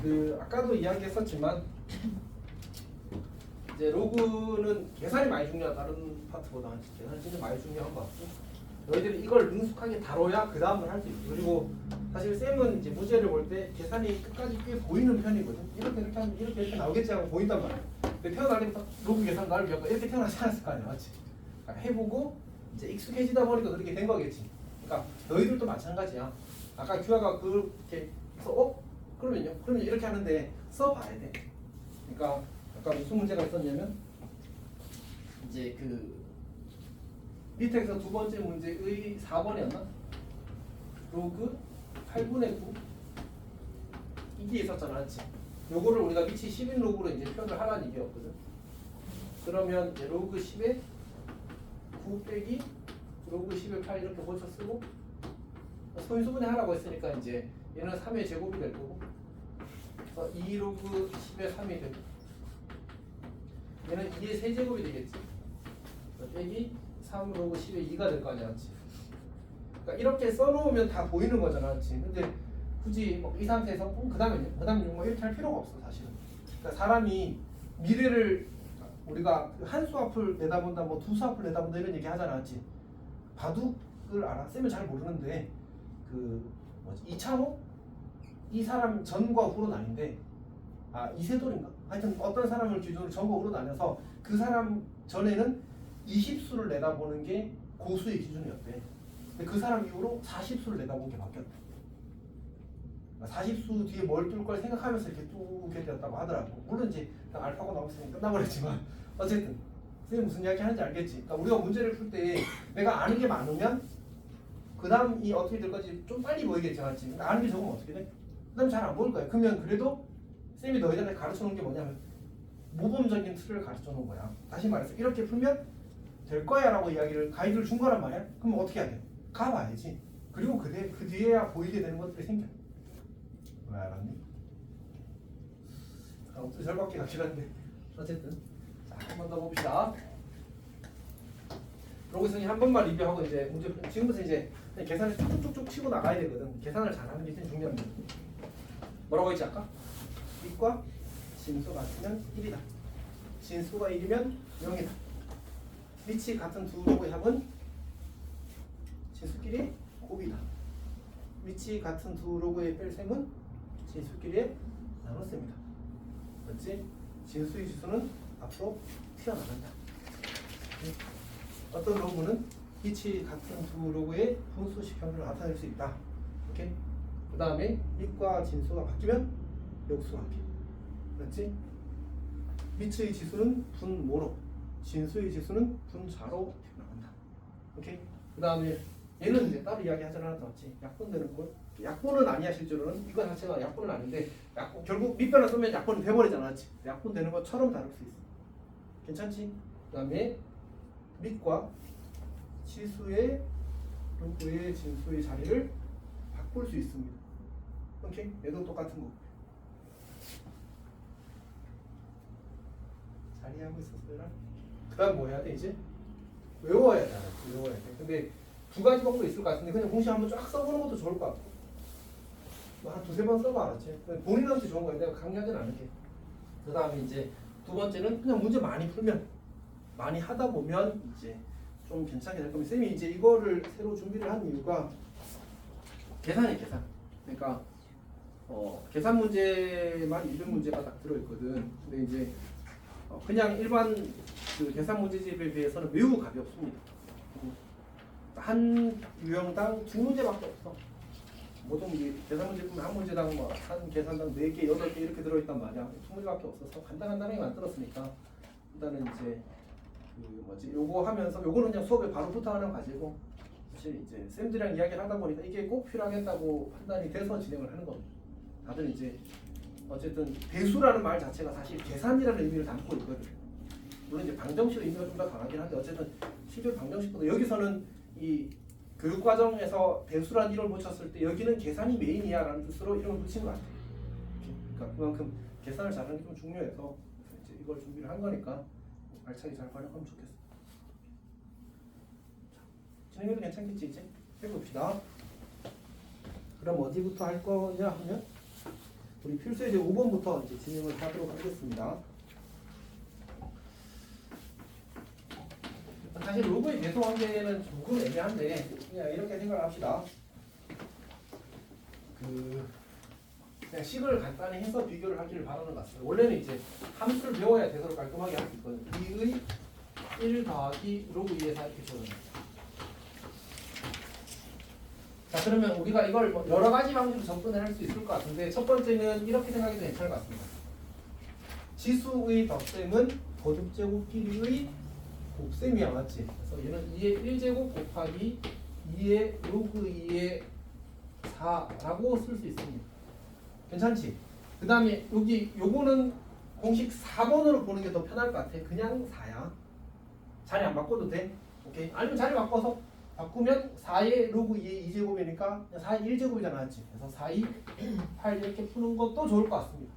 그 아까도 이야기했었지만 이제 로그는 계산이 많이 중요하다. 다른 파트보다 계산이 진짜 많이 중요한 것 같고 너희들이 이걸 능숙하게 다뤄야 그 다음을 할 수 있고 그리고 사실 쌤은 이제 문제를 볼 때 계산이 끝까지 꽤 보이는 편이거든. 이렇게 하면 이렇게 나오겠지 하고 보인단 말이야. 근데 태어날 때부터 로그 계산 나를 약간 이렇게 태어나지 않았을 거 아니야, 맞지? 그러니까 해보고 이제 익숙해지다 보니까 그렇게 된 거겠지. 그러니까 너희들도 마찬가지야. 아까 규아가 그렇게 해서 그러면 이렇게 하는데 써봐야 돼. 그러니까 아까 무슨 문제가 있었냐면 이제 그 밑에서 두 번째 문제의 4번이었나? 로그 8분의 9 이게 있었잖아, 맞지? 요거를 우리가 위치 10인 로그로 이제 표현을 하라는 얘기였거든. 그러면 이제 로그 10에 9 빼기 로그 10에 8 이렇게 고쳐 쓰고 소인수분해 하라고 했으니까 이제 얘는 3의 제곱이 될 거고 2 로그 10에 3이 되고 얘는 2의 세제곱이 되겠지. 빼기 3 로그 10에 2가 될 거 아니야, 맞지? 그러니까 이렇게 써놓으면 다 보이는 거잖아, 맞지? 근데 굳이 뭐 이 상태에서 그 다음에 뭐 이렇게 할 필요가 없어, 사실은. 그러니까 사람이 미래를 우리가 한 수 앞을 내다본다, 뭐 두 수 앞을 내다본다 이런 얘기 하잖아, 맞지? 바둑을 알아? 쌤은 잘 모르는데 그 뭐지? 이창호? 이 사람 전과 후로는 아닌데 이세돌인가? 하여튼 어떤 사람을 기준으로 전과 후로 나눠서 그 사람 전에는 20수를 내다보는 게 고수의 기준이었대. 근데 그 사람 이후로 40수를 내다보는 게 바뀌었대. 40수 뒤에 뭘 뚫을 걸 생각하면서 이렇게 뚜게 되었다고 하더라고. 물론 이제 알파고 나오면 끝나버렸지만 어쨌든 선생님 무슨 이야기 하는지 알겠지? 그러니까 우리가 문제를 풀 때 내가 아는 게 많으면 그 다음이 어떻게 될 건지 좀 빨리 보이겠지, 맞지? 그러니까 아는 게 적으면 어떻게 돼? 그 다음 잘 안 보일 거야. 그러면 그래도 쌤이 너희들한테 가르쳐 놓은 게 뭐냐면 모범적인 틀을 가르쳐 놓은 거야. 다시 말해서 이렇게 풀면 될 거야 라고 이야기를 가이드를 준 거란 말이야. 그럼 어떻게 해야 돼? 가봐야지. 그리고 그 뒤에야 보이게 되는 것들이 생겨. 왜 알았니? 어떻게 절박히 같긴 한데 어쨌든 자, 한 번 더 봅시다. 로그선이 한 번만 리뷰하고 이제 문제 지금부터 이제 계산을 쭉쭉쭉 치고 나가야 되거든. 계산을 잘하는 게 제일 중요한 거야. 뭐라고 했지 아까? 밑과 진수 같으면 1이다. 진수가 1이면 0이다. 밑이 같은 두 로그의 합은 진수끼리 곱이다. 밑이 같은 두 로그의 뺄셈은 진수끼리의 나눗셈이다. 맞지? 진수의 지수는 앞으로 튀어나간다. 어떤 로그는 밑이 같은 두 로그의 분수식 형태를 나타낼 수 있다. 오케이? 그 다음에 밑과 진수가 바뀌면 역수가 바뀌어. 맞지? 밑의 지수는 분모로, 진수의 지수는 분자로 나간다. 오케이? 그 다음에 얘는 이제 따로 이야기하지 않았다, 맞지? 약분되는 것. 약분은 아니야, 실제로는. 이거 자체가 약분은 아닌데, 결국 밑변을 쓰면 약분이 돼버리잖아, 맞지? 약분되는 것처럼 다룰 수 있어. 괜찮지? 그 다음에 밑과 치수의 로그의 진수의 자리를 바꿀 수 있습니다. 오케이? 얘도 똑같은 거. 자리하고 있었어요. 그 다음 뭐 해야 돼, 이제? 외워야 돼. 외워야 돼. 근데 두 가지 방법이 있을 것 같은데 그냥 공식 한번 쫙 써보는 것도 좋을 것 같고 한 두세 번 써봐, 알았지? 본인한테 좋은 거야. 내가 강요하진 않을게. 그 다음에 이제 두 번째는 그냥 문제 많이 풀면 많이 하다 보면 이제 좀 괜찮게 될 겁니다. 쌤이 이제 이거를 새로 준비를 한 이유가 계산이에요, 계산. 그러니까 계산 문제만 200문제가 딱 들어있거든. 근데 이제 그냥 일반 그 계산 문제집에 비해서는 매우 가볍습니다. 한 유형당 2문제밖에 없어. 모든 계산 문제 보면 한 문제당 뭐 한 계산당 4개, 8개 이렇게 들어있단 말이야. 2문제밖에 없어서 간단하게 만들었으니까 일단은 이제 그 뭐지 요거 하면서 요거는 그냥 수업에 바로 부탁하는 과제고 사실 이제 쌤들이랑 이야기를 하다 보니까 이게 꼭 필요하겠다고 판단이 돼서 진행을 하는 겁니다. 다들 이제 어쨌든 배수라는 말 자체가 사실 계산이라는 의미를 담고 있거든. 물론 이제 방정식 의미가 좀 더 강하긴 한데 어쨌든 실제로 방정식보다 여기서는 이 교육과정에서 배수라는 이름을 붙였을 때 여기는 계산이 메인이야라는 뜻으로 이름을 붙인 것 같아요. 그러니까 그만큼 계산을 잘하는 게 좀 중요해서 이제 이걸 준비를 한 거니까 알차게 잘 활용하면 좋겠어. 진행해도 괜찮겠지 이제? 해봅시다. 그럼 어디부터 할 거냐 하면 우리 필수 예제 5번부터 이제 진행을 하도록 하겠습니다. 사실 로그의 배수 관계는 조금 애매한데 그냥 이렇게 생각을 합시다. 그냥 식을 간단히 해서 비교를 하기를 바라는 것 같습니다. 원래는 이제 함수를 배워야 대서로 깔끔하게 할 수 있거든요. 2의 1 더하기 로그 2의 4 이렇게 적어요. 자, 그러면 우리가 이걸 뭐 여러 가지 방식으로 접근을 할 수 있을 것 같은데 첫 번째는 이렇게 생각해도 괜찮을 것 같습니다. 지수의 덧셈은 거듭제곱끼리의 곱셈이야, 맞지? 그래서 얘는 2의 1제곱 곱하기 2의 로그 2의 4라고 쓸 수 있습니다. 괜찮지? 그 다음에 여기 요거는 공식 4번으로 보는 게 더 편할 것 같아. 그냥 4야. 자리 안 바꿔도 돼. 오케이? 아니면 자리 바꿔서 바꾸면 4의 로그 2의 2제곱이니까 4의 1제곱이잖아, 맞지? 그래서 4, 2, 8 이렇게 푸는 것도 좋을 것 같습니다.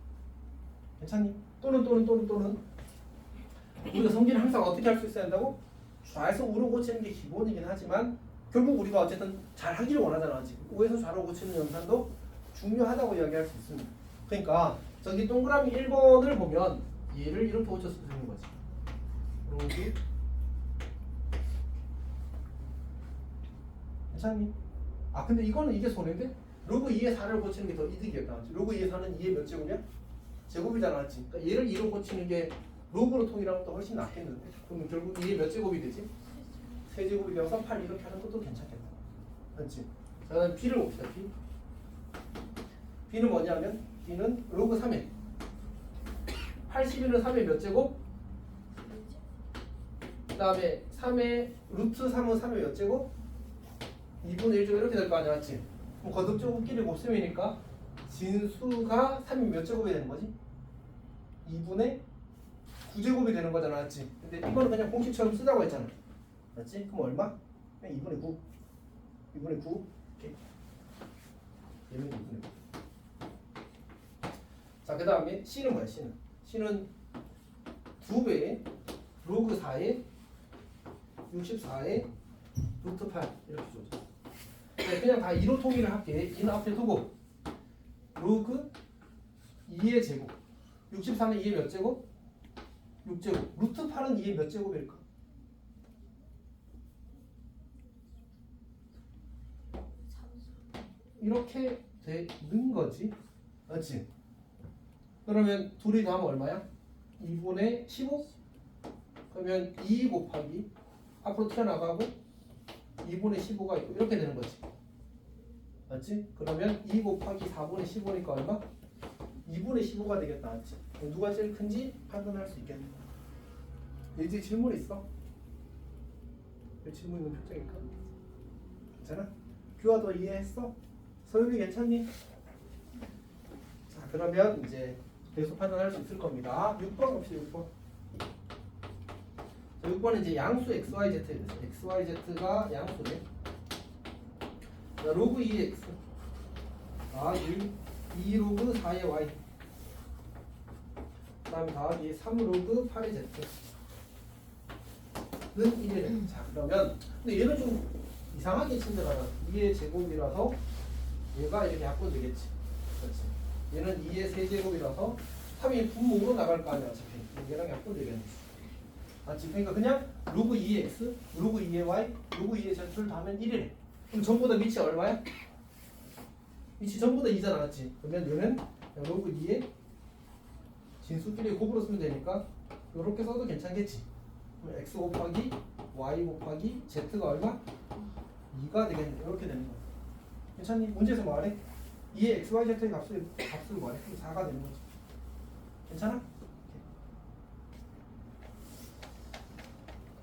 괜찮니? 또는 우리가 성질을 항상 어떻게 할 수 있어야 한다고? 좌에서 우로 고치는 게 기본이긴 하지만 결국 우리가 어쨌든 잘 하기를 원하잖아. 지금 우에서 좌로 고치는 연산도 중요하다고 이야기할 수 있습니다. 그러니까 저기 동그라미 1번을 보면 얘를 이렇게 고쳐서 쓰는 거지. 로그 괜찮니? 아 근데 이거는 이게 손해인데? 로그 2의 4를 고치는 게 더 이득이었다. 로그 2의 4는 2의 몇 제곱이야? 제곱이잖아, 맞지? 그러니까 얘를 2로 고치는 게 로그로 통일하면 또 훨씬 낫겠는데? 그러면 결국 2의 몇 제곱이 되지? 세제곱이 되어서 8 이렇게 하는 것도 괜찮겠다. 맞지? 자, 그다음 B를 봅시다. B. B는 뭐냐면 B는 로그 3의 81은 3의 몇 제곱? 그 다음에 3의 루트 3은 3의 몇 제곱? 2분의 1 제곱 이렇게 될 거 아니야, 맞지? 그럼 거듭제곱끼리 곱셈이니까 진수가 3이 몇 제곱이 되는 거지? 2분의 9제곱이 되는 거잖아, 맞지? 근데 이거는 그냥 공식처럼 쓰자고 했잖아, 맞지? 그럼 얼마? 그냥 2분의 9 2분의 9 오케이. 얘는 2분의 9. 자, 그 다음에 C는 뭐야? C는 2배의 로그 4의 64의 루트 8 이렇게 줘줘. 그냥 다 2로 통일을 할게. 2는 앞에 두고 로그 2의 제곱 64는 2의 몇 제곱? 6제곱. 루트 8은 2의 몇 제곱일까? 이렇게 되는 거지, 맞지? 그러면 둘이 더하면 얼마야? 2분의 15? 그러면 2 곱하기 앞으로 튀어나가고 2분의 15가 있고 이렇게 되는 거지, 맞지? 그러면 2 곱하기 4분의 15니까 얼마? 2분의 15가 되겠다, 맞지? 누가 제일 큰지 판단할 수 있겠네. 이제 질문 있어? 왜 질문 있는 표정일까? 괜찮아? 규화 더 이해했어? 소율이 괜찮니? 자, 그러면 이제 배수 판단할 수 있을 겁니다. 6번 봅시다. 6번. 자, 6번은 이제 양수 XYZ에 대해서 XYZ가 양수네. 자, 로그 2x 더하기 2 로그 4의 y 그 다음에 더하기 3 로그 8의 z는 1이래. 자, 그러면 근데 얘는 좀 이상하게 친다잖아. 2의 제곱이라서 얘가 이렇게 약분 되겠지. 그렇지. 얘는 2의 세제곱이라서 3이 분모로 나갈 거 아니야, 어차피. 얘랑 약분 되겠네. 맞지? 그러니까 그냥 로그 2의 x, 로그 2의 y, 로그 2의 z를 더하면 1이래. 그럼 전부 다 밑이 얼마야? 밑이 전부 다 2잖아, 맞지? 그러면 얘는 로그 2의 진수끼리 곱으로 쓰면 되니까 이렇게 써도 괜찮겠지? 그럼 x 곱하기 y 곱하기 z가 얼마? 2가 되겠네. 이렇게 되는 거야. 괜찮니? 문제에서 말해. 2의 x, y, z의 값을 말해. 그럼 4가 되는 거지. 괜찮아?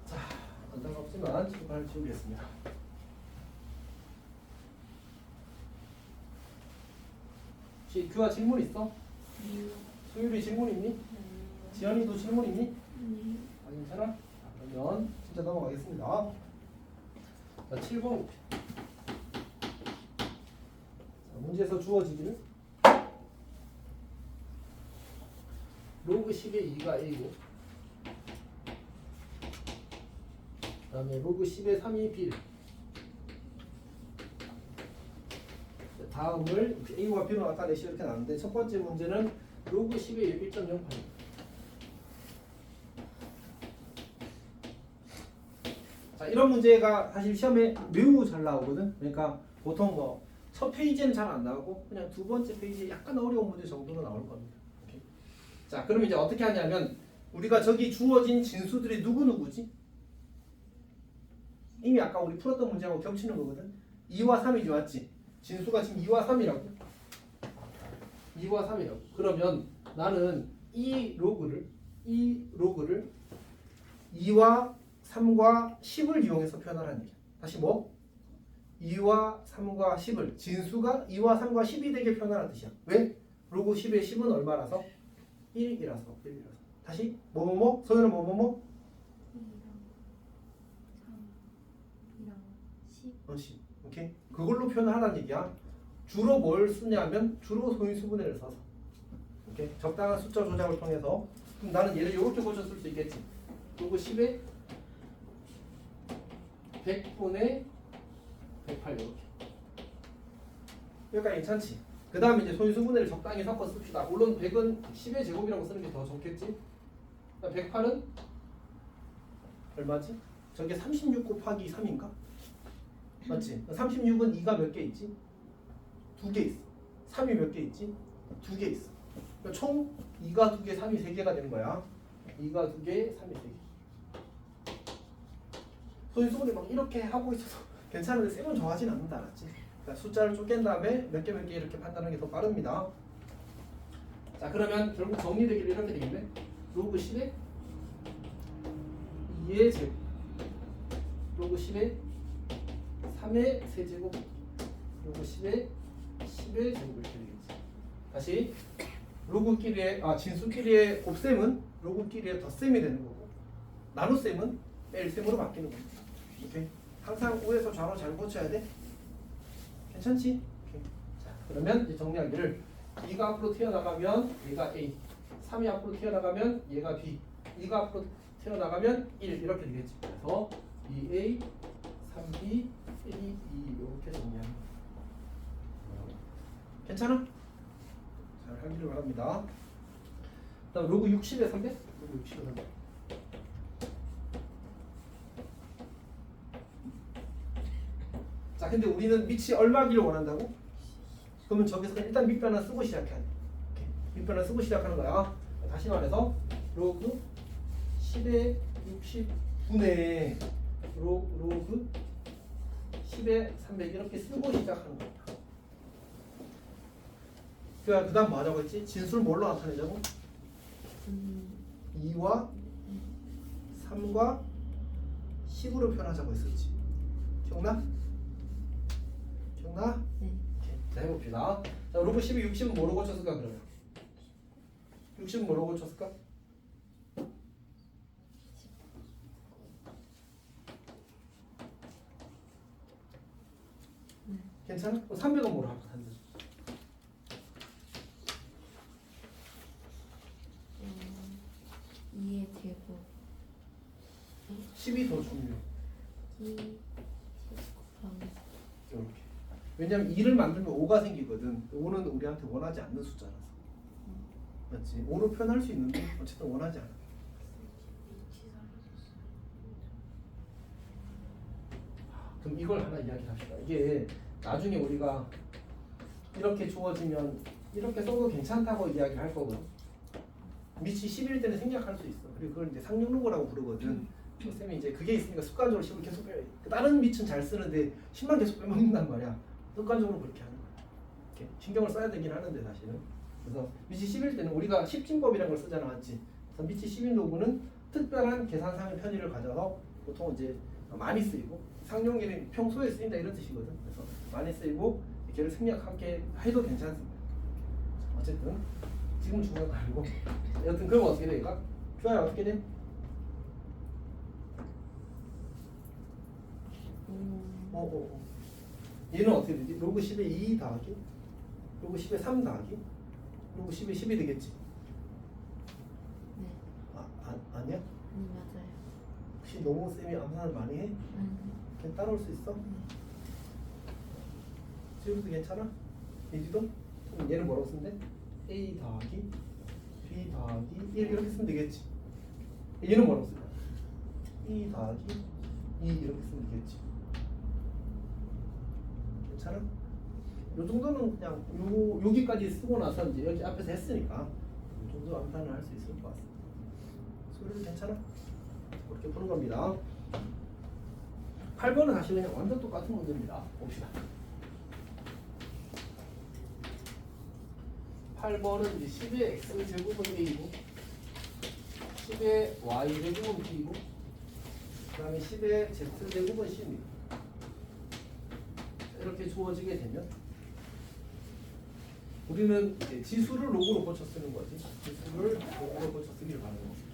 자, 안타깝지만 지금까지 지우겠습니다. 혹시 규아 질문 있어? 소율이 질문 있니? 지연이도 질문 있니? 아, 괜찮아? 자, 그러면 진짜 넘어가겠습니다. 자, 7번 문제에서 주어지기를 로그 10의 2가 A고 그 다음에 로그 10의 3이 B 다음을 이제 A와 B로 나타내시 이렇게 나왔는데 첫 번째 문제는 로그 10의 1.08. 자, 이런 문제가 사실 시험에 매우 잘 나오거든. 그러니까 보통 뭐 첫 페이지에는 잘 안 나오고 그냥 두 번째 페이지에 약간 어려운 문제 정도로 나올 겁니다. 오케이. 자, 그럼 이제 어떻게 하냐면 우리가 저기 주어진 진수들이 누구누구지? 이미 아까 우리 풀었던 문제하고 겹치는 거거든. 2와 3이지 맞지? 진수가 지금 2와 3이라고. 2와 3이라고. 그러면 나는 이 로그를 2와 3과 10을 이용해서 표현하라는 얘기야. 다시 뭐? 2와 3과 10을 진수가 2와 3과 10이 되게 표현하라는 뜻이야. 왜? 로그 10의 10은 얼마라서? 1이라서. 다시 뭐뭐뭐? 소연은 뭐뭐뭐? 10. 오케이? 그걸로 표현하라는 얘기야. 주로 뭘 쓰냐면 주로 소인수분해를 써서. 오케이? 적당한 숫자 조작을 통해서. 그럼 나는 얘를 이렇게 고쳐 쓸 수 있겠지. 로그 10의 100분의 108 이렇게. 여기까지 괜찮지? 그 다음에 이제 소인수분해를 적당히 섞어 씁시다. 물론 100은 10의 제곱이라고 쓰는 게 더 좋겠지? 108은 얼마지? 저게 36 곱하기 3인가? 맞지? 36은 2가 몇 개 있지? 2개 있어. 3이 몇 개 있지? 2개 있어. 그러니까 총 2가 2개, 3이 3개가 되는 거야. 2가 2개, 3이 3개. 소인수분해 막 이렇게 하고 있어서 괜찮은데 쌤은 좋아하진 않는다. 알았지? 그러니까 숫자를 쪼갠 다음에 몇 개 이렇게 판단하는 게 더 빠릅니다. 자, 그러면 결국 정리되기를 이렇게 되겠네. 로그 10의 2의 제곱, 로그 10의 3의 세제곱, 로그 10의 10의 제곱 이렇게 되겠지. 다시 로그끼리의 진수끼리의 곱셈은 로그끼리의 덧셈이 되는 거고 나눗셈은 뺄셈으로 바뀌는 거지. 오케이. 항상 우에서 좌로 잘 고쳐야 돼. 괜찮지? 오케이. 자, 그러면 이제 정리하기를 2가 앞으로 튀어나가면 얘가 A, 3이 앞으로 튀어나가면 얘가 B, 2가 앞으로 튀어나가면 1 이렇게 되겠지. 그래서 2A, 3B, 1, 2 이렇게 정리하는 거예요. 괜찮아? 잘 하기를 바랍니다. 다음 로그 60에 300? 로그 60에 300. 자, 근데 우리는 밑이 얼마기를 원한다고? 그러면 저기서 일단 밑변을 쓰고 시작해야 돼. 오케이. 밑변을 쓰고 시작하는 거야. 다시 말해서 로그 10의 60분의 로그 10의 300 이렇게 쓰고 시작하는 거야. 그 다음 뭐 하자고 했지? 진수를 뭘로 나타내자고? 2와 3과 10으로 표현하자고 했었지. 기억나? 기억나? 네. 자, 해봅시다. 자, 로그 12, 60은 뭐로 고쳤을까 그러면? 60은 뭐로 고쳤을까? 괜찮아? 300은 뭐로 할까? 2의 제곱 10이 더 중요해. 2 10 곱하기 이렇게. 왜냐면 2를 만들면 5가 생기거든. 5는 우리한테 원하지 않는 숫자라서. 맞지? 5로 표현할 수 있는데 어쨌든 원하지 않아. 그럼 이걸 하나 이야기합시다. 이게 나중에 우리가 이렇게 주어지면 이렇게 써도 괜찮다고 이야기할 거거든. 밑이 10일 때는 생략할 수 있어. 그리고 그걸 이제 상용로고라고 부르거든. 쌤이 이제 그게 있으니까 습관적으로 10을 계속 빼. 다른 밑은 잘 쓰는데 10만 계속 빼먹는단 말이야. 습관적으로 그렇게 하는 거야. 이렇게 신경을 써야 되긴 하는데 사실은. 그래서 밑이 10일 때는 우리가 10진법이라는 걸 쓰잖아, 맞지? 그래서 밑이 10인 로그는 특별한 계산상의 편의를 가져서 보통 이제 많이 쓰이고 상용계는 평소에 쓰인다 이런 뜻이거든. 그래서 많이 쓰이고 걔를 생략하게 해도 괜찮습니다. 어쨌든 지금 중요한 거 아니고 여튼 그럼 어떻게 돼? 얘가? 퓨아야 어떻게 돼? 얘는 어떻게 되지? 로그 10에 2 더하기 로그 10에 3 더하기 로그 10에 10이 되겠지? 네. 아니야? 맞아요. 혹시 너무 쌤이 암산을 많이 해? 걔 따라올 수 있어? 네. 지금도 괜찮아? 인지도? 그럼 얘는 뭐라고 쓰면 돼? A 더하기 B 더하기 1 이렇게 쓰면 되겠지. 얘는 뭐라고 쓸까? E 더하기 2 이렇게 쓰면 되겠지. 괜찮아? 요 정도는 그냥 여기까지 쓰고 나서 이제 여기 앞에서 했으니까 요 정도 암산을 할 수 있을 것 같습니다. 소리도 괜찮아? 그렇게 푸는 겁니다. 8번은 사실 그냥 완전 똑같은 문제입니다. 봅시다. 8번은 이제 10의 x 제곱은 a이고 10의 y 제곱은 b이고 그 다음에 10의 z 제곱은 c입니다. 이렇게 주어지게 되면 우리는 이제 지수를 로그로 고쳐 쓰는 거지. 지수를 로그로 고쳐 쓰기를 바라는 겁니다.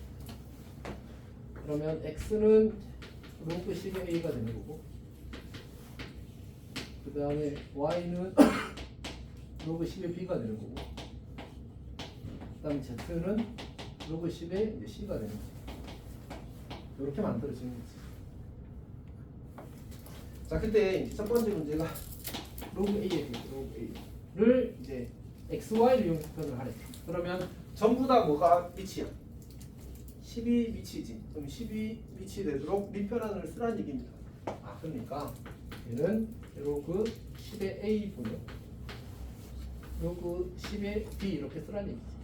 그러면 x는 로그 10의 a가 되는 거고 그 다음에 y는 로그 10의 b가 되는 거고 그 다음에 z는 로그 10의 이제 c가 되는 거죠. 이렇게 만들어지는 거지. 자, 그때 이제 첫 번째 문제가 로그 a에 로그 a를 이제 xy를 이용해서 표현을 하래. 그러면 전부 다 뭐가 미치야? 10이 미치지. 그럼 10이 미치 되도록 밑변환을 쓰라는 얘기입니다. 아, 그러니까 얘는 로그 10의 a 분의 로그 10의 b 이렇게 쓰라는 얘기지.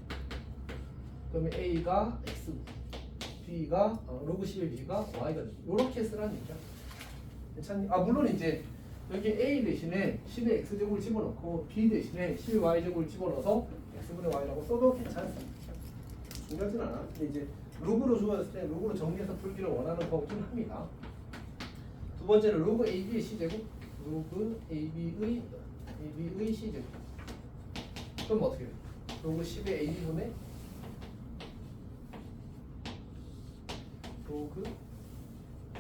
그러면 a가 x, b가 로그 10의 b가 y가 돼. 이렇게 쓰라는 얘기야. 괜찮니? 아, 물론 이제 여기 a 대신에 10의 x제곱을 집어넣고 b 대신에 10의 y제곱을 집어넣어서 x분의 y라고 써도 괜찮습니다. 중요하진 않아. 근데 이제 로그로 주었을 때 로그로 정리해서 풀기를 원하는 거긴 합니다. 두 번째는 로그 ab의 c제곱, 로그 ab의 c제곱. 그럼 어떻게 돼? 로그 10의 a분의 로그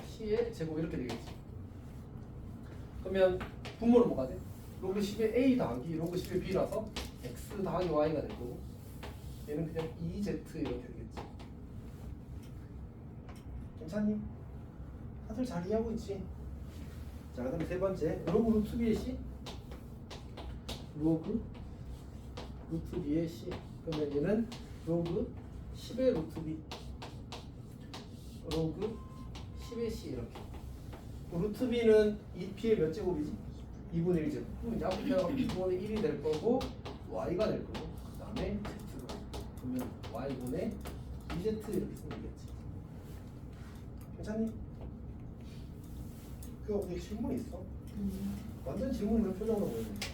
c의 제곱 이렇게 되겠지. 그러면 분모는 뭐가 돼? 로그 10의 a 더하기 로그 10의 b라서 x 더하기 y가 될 거고 얘는 그냥 2z 이렇게 되겠지. 괜찮니? 다들 잘 이해하고 있지? 자, 그 다음에 세 번째 로그 루트 b의 c 로그 루트 b의 c 그러면 얘는 로그 10의 루트 b 로그 10의 c 이렇게 루트 b는 2p의 몇 제곱이지? 2분의 1 제곱. 그럼 이제 앞에 2분의 1이 될 거고 y가 될 거고 그 다음에 z가 그러면 y분의 2z 이렇게 쓰면 되겠지. 괜찮니? 그 어디 질문 있어? 완전 질문 있는 표정으로 보이는데.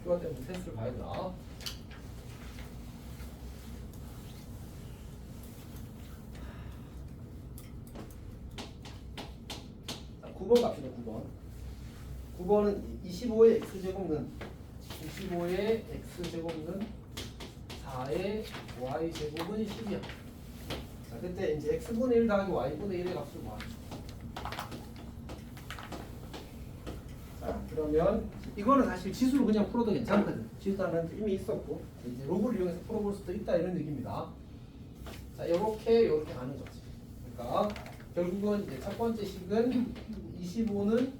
휴가 때문에 테스트를 봐야 되나? 자, 9번 갑시다. 9번. 9번은 25의 x제곱은 25의 x제곱은 4의 y제곱은 10이야. 자, 그때 이제 x분의 1 더하기 y분의 1의 값을 구하자. 자, 그러면 이거는 사실 지수로 그냥 풀어도 괜찮거든. 지수단은 이미 있었고 이제 로그를 이용해서 풀어볼 수도 있다 이런 얘기입니다. 자, 이렇게 가는 거지. 그러니까 결국은 이제 첫 번째 식은 25는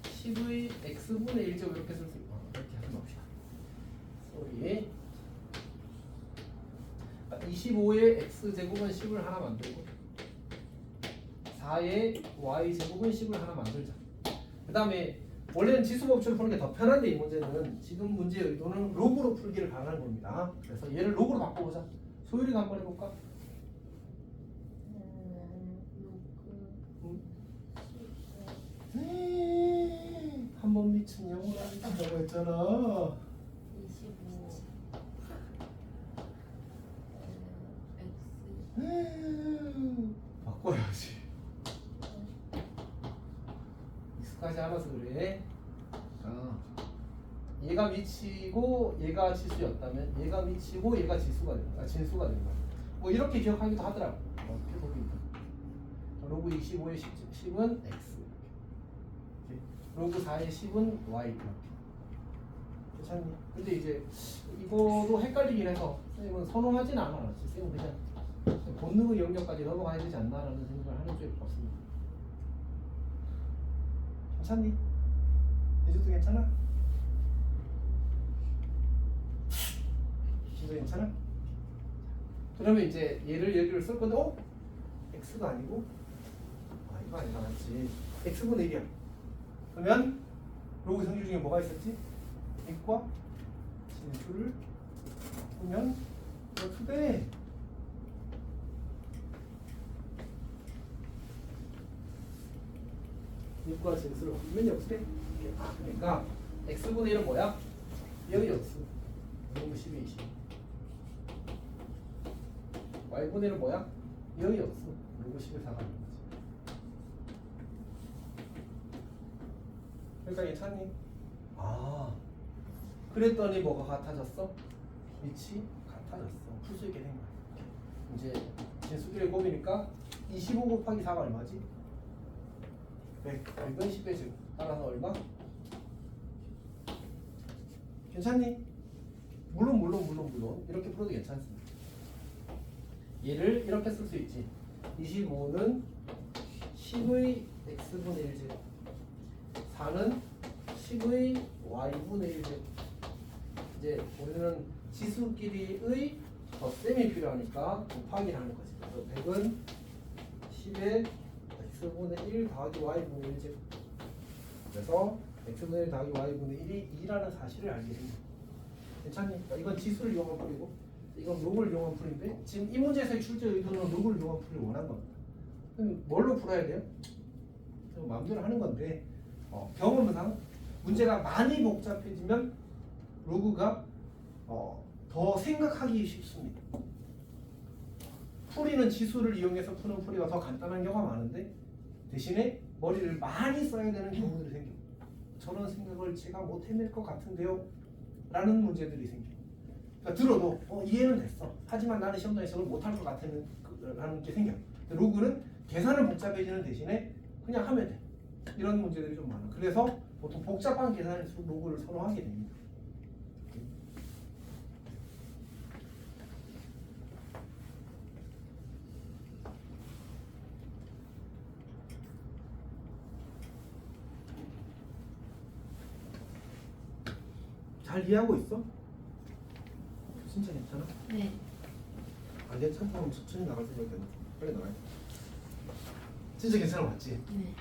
10의 x분의 1제곱 이렇게 쓸 수 있고 이렇게 하지 맙시다. 소리. 25의 x제곱은 10을 하나 만들고 4의 y제곱은 10을 하나 만들자. 그 다음에 원래는 지수 법칙을 푸는 게 더 편한데 이 문제는 지금 문제의 의도는 로그로 풀기를 바라는 겁니다. 그래서 얘를 로그로 바꿔보자. 소율이가 한번 해볼까? 한번 미친 영어를 한다고 했잖아. 25 바꿔야지. 익숙하지 않아서 그래. 얘가 미치고 얘가 지수였다면 얘가 미치고 얘가 지수가 된 거야. 진수가 된 거야. 뭐 이렇게 기억하기도 하더라고. 이렇게 보기도. 로그 25의 10은 x. 이렇게. 로그 4의 10은 y. 이렇게. 괜찮니? 근데 이제 이거도 헷갈리긴 해서 선생님은 선호하진 않아. 선생님은 그냥 본능의 영역까지 넘어가야 되지 않나라는 생각을 괜찮니? 예주도 괜찮아? 진짜 괜찮아? 그러면 이제 얘를 여기를 쓸 건데 x가 아니고 이거 아니다 맞지? x분의 1이야. 그러면 로그 성질 중에 뭐가 있었지? 입과 진수를 바꾸면 이렇게 돼. 입과 진수를 바꾸면 역수래. 그러니까 x분의 1은 뭐야? 여기 역수. 로그 10의 20. y분의 1은 뭐야? 여기 역수. 로그 10의 4가 있는 거지. 그러니까 괜찮니? 그랬더니 뭐가 같아졌어? 밑이 같아졌어. 풀 수 있게 된 거야. 이제 진수끼리 곱이니까 25 곱하기 4가 얼마지? 100. 100은 10의 제곱. 따라서 얼마? 괜찮니? 물론 이렇게 풀어도 괜찮습니다. 얘를 이렇게 쓸 수 있지. 25는 10의 x분의 1제곱 4는 10의 y분의 1제곱. 이제 우리는 지수끼리의 덧셈이 필요하니까 곱하기를 하는 거지. 그래서 100은 10의 x분의 1 더하기 y분의 1제곱. 그래서 x분의 1 더하기 y분의 1이 2라는 사실을 알게 된 거야. 괜찮니? 그러니까 이건 지수를 이용한 풀이고 이건 로그를 이용한 풀인데 지금 이 문제에서의 출제 의도는 로그를 이용한 풀을 원한 겁니다. 그럼 뭘로 풀어야 돼요? 마음대로 하는 건데 경험상 문제가 많이 복잡해지면 로그가 더 생각하기 쉽습니다. 풀이는 지수를 이용해서 푸는 풀이가 더 간단한 경우가 많은데 대신에 머리를 많이 써야 되는 경우들이 생겨요. 저런 생각을 제가 못 해낼 것 같은데요 라는 문제들이 생겨요. 그러니까 들어도 이해는 됐어. 하지만 나는 시험장에서 그걸 못할 것 같은 라는 게 생겨요. 로그는 계산을 복잡해지는 대신에 그냥 하면 돼. 이런 문제들이 좀 많아. 그래서 보통 복잡한 계산일수록 로그를 선호하게 됩니다. 잘 이해하고 있어? 진짜 괜찮아? 네. 안 괜찮다면 천천히 나갈 생각이 나. 빨리 나가야 돼. 진짜 괜찮아 맞지? 네.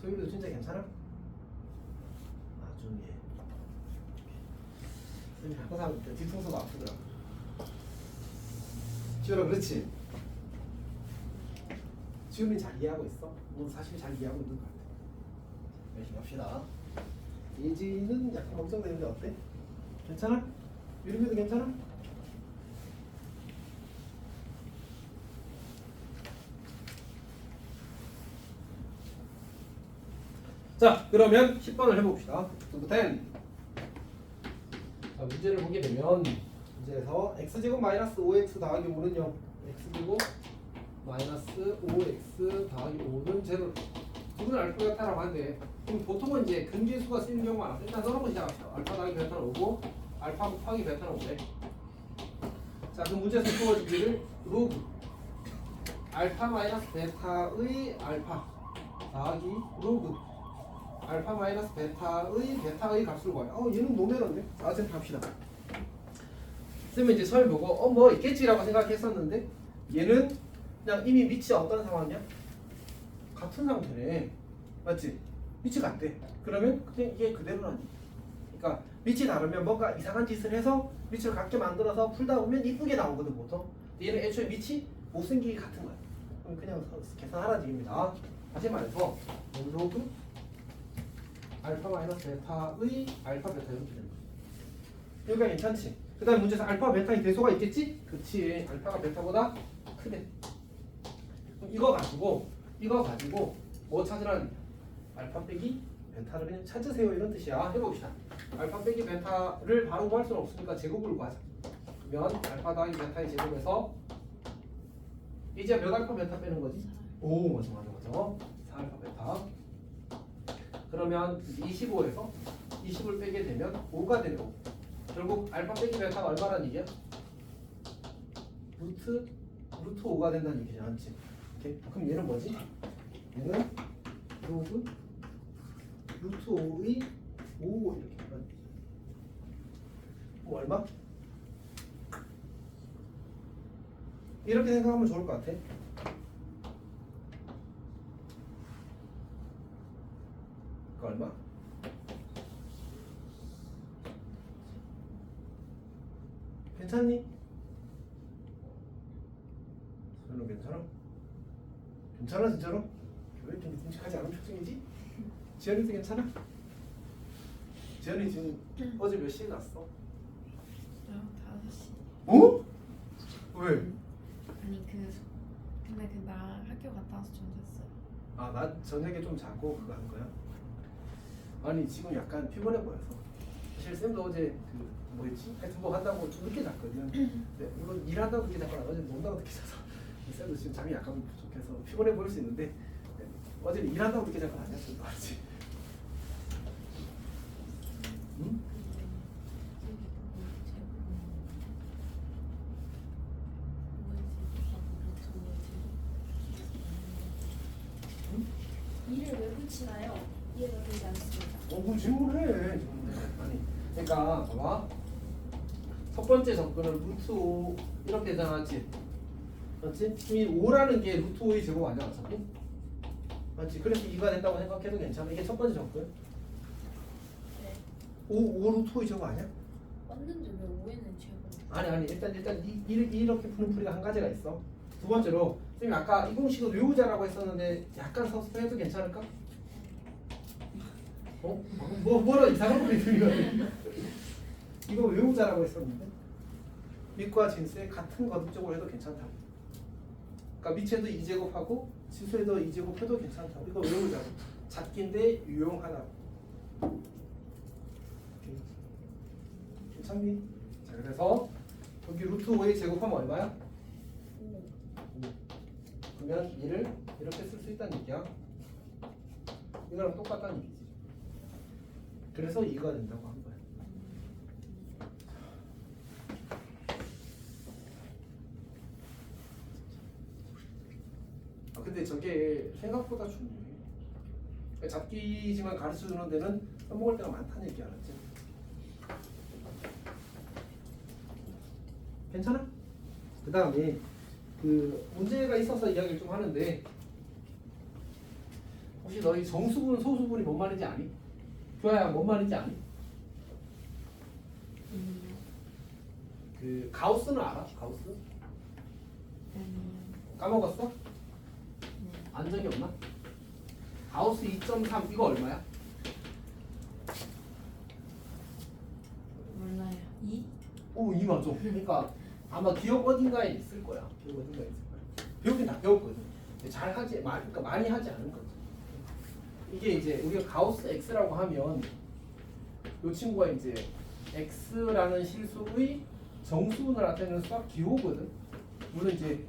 소율이도 진짜 괜찮아? 나중에 선생님 항상 뒤통수가 아프더라. 지효라 그렇지? 지효는 잘 이해하고 있어? 너 사실 잘 이해하고 있는 것 같아. 열심히 합시다. 예지는 약간 걱정되는데 어때? 괜찮아? 유림이도 괜찮아? 자 그러면 10번을 해봅시다. 부터 10. 자 문제를 보게 되면 문제에서 x제곱 마이너스 5x 더하기 5는 0 x제곱 마이너스 5x 더하기 5는 제로 두분 알파베타라고 하는데 그럼 보통은 이제 근계수가 쓰이는 경우가 많아. 일단 써놓고 시작합시다. 알파 더하기 베타는 5고 알파 곱하기 베타는 5래. 자 그 문제에서 주어지기를 로그 알파 마이너스 베타의 알파 더하기 로그 알파 마이너스 베타의 값을 구하여. 얘는 노메러인데? 자 어쨌든 갑시다. 쓰면 이제 설 보고 뭐 있겠지라고 생각했었는데 얘는 그냥 이미 밑이 어떤 상황이야? 같은 상태네. 맞지? 밑이 같대. 그러면 그냥 이게 그대로라니. 그러니까 밑이 다르면 뭔가 이상한 짓을 해서 밑을 같게 만들어서 풀다 보면 이쁘게 나오거든 보통. 얘는 애초에 밑이 못생기게 같은 거야. 그럼 그냥 계산하라는 얘기입니다. 다시 말해서 로그 알파 마이너스 베타의 알파 베타 이렇게 되는 거야. 여기가 괜찮지? 그 다음 문제에서 알파 베타의 대소가 있겠지? 그치. 알파가 베타보다 크대. 그럼 이거 가지고 뭐 찾으라는 거야? 알파 빼기 베타를 그냥 찾으세요 이런 뜻이야. 해봅시다. 알파 빼기 베타를 바로 구할 수는 없으니까 제곱을 구하자. 그러면 알파 더하기 베타의 제곱에서 이제 몇 알파 베타 빼는 거지? 오 맞아. 4알파 베타. 그러면 25에서 20을 빼게 되면 5가 되는 거고 결국 알파 빼기 베타가 얼마라는 얘기야? 루트 5가 된다는 얘기지 않지? 오케이. 그럼 얘는 뭐지? 얘는 로그 루트 5의 5 이렇게 하면 뭐 얼마? 이렇게 생각하면 좋을 것 같아. 그 얼마? 괜찮니? 소연아 괜찮아? 괜찮아 진짜로? 왜 이렇게 끔찍하지 않은 표정이지? 지연이도 괜찮아? 지연이 지금 어제 몇 시에 잤어? 저 5시. 어? 왜? 아니 근데 나 학교 갔다 와서 좀 잤어요. 아, 나 저녁에 좀 자고 그거 한 거야? 아니 지금 약간 피곤해 보여서 사실 쌤도 어제 그 뭐였지? 하여튼 뭐 한다고 좀 늦게 잤거든. 네, 물론 일한다고 늦게 잤거나 어제 논다고 늦게 자서 쌤도 지금 잠이 약간 부족해서 피곤해 보일 수 있는데 네, 어제는 일한다고 늦게 잤건 아니야 쌤도 알지? 응? 이를 왜 붙이나요? 이해가 되지 않습니다. 뭐 질문해. 아니, 그러니까 봐봐. 첫 번째 접근은 루트 5 이렇게 되잖아지. 맞지? 이 5라는 게 루트 5의 제곱 아니야, 어차피? 맞지? 그래서 2가 된다고 생각해도 괜찮아. 이게 첫 번째 접근. 네. 5 루트 5의 제곱 아니야? 맞는데 왜 5에는 제곱? 아니 일단 이렇게 푸는 풀이가 한 가지가 있어. 두 번째로 쌤이 아까 이 공식을 외우자라고 했었는데 약간 섭섭해도 괜찮을까? 어? 뭐라 이상한 소리 들리거든. 이거 외우자라고 했었는데 밑과 진수의 같은 거듭적으로 해도 괜찮다고. 그러니까 밑에도 2제곱하고 지수에도 2제곱 해도 괜찮다고. 이거 외우자고. 작긴데 유용하다고. 괜찮니? 자, 그래서 여기 루트 5의 제곱하면 얼마야? 5. 그러면 2를 이렇게 쓸 수 있다는 얘기야. 이거랑 똑같다는 얘기지. 그래서 2가 된다고 한 거야. 아, 근데 저게 생각보다 중요해. 잡기지만 가르쳐주는 데는 써먹을 때가 많다는 얘기 알았지? 괜찮아? 그 다음에 그 문제가 있어서 이야기를 좀 하는데 혹시 너희 정수분, 소수분이 뭔 말인지 아니? 교아야 뭔 말인지 아니? 그 가우스는 알아? 가우스? 까먹었어? 안 적이 없나? 가우스 2.3 이거 얼마야? 몰라요. 2? 오, 2 맞아. 그러니까 아마 기억 어딘가에 있을 거야. 기억 어딘가에 있을 거야. 배우긴 다 배웠거든. 잘 하지, 그러니까 많이 하지 않은 거지. 이게 이제 우리가 가우스 X라고 하면 이 친구가 이제 X라는 실수의 정수분을 나타내는 수학 기호거든. 물론 이제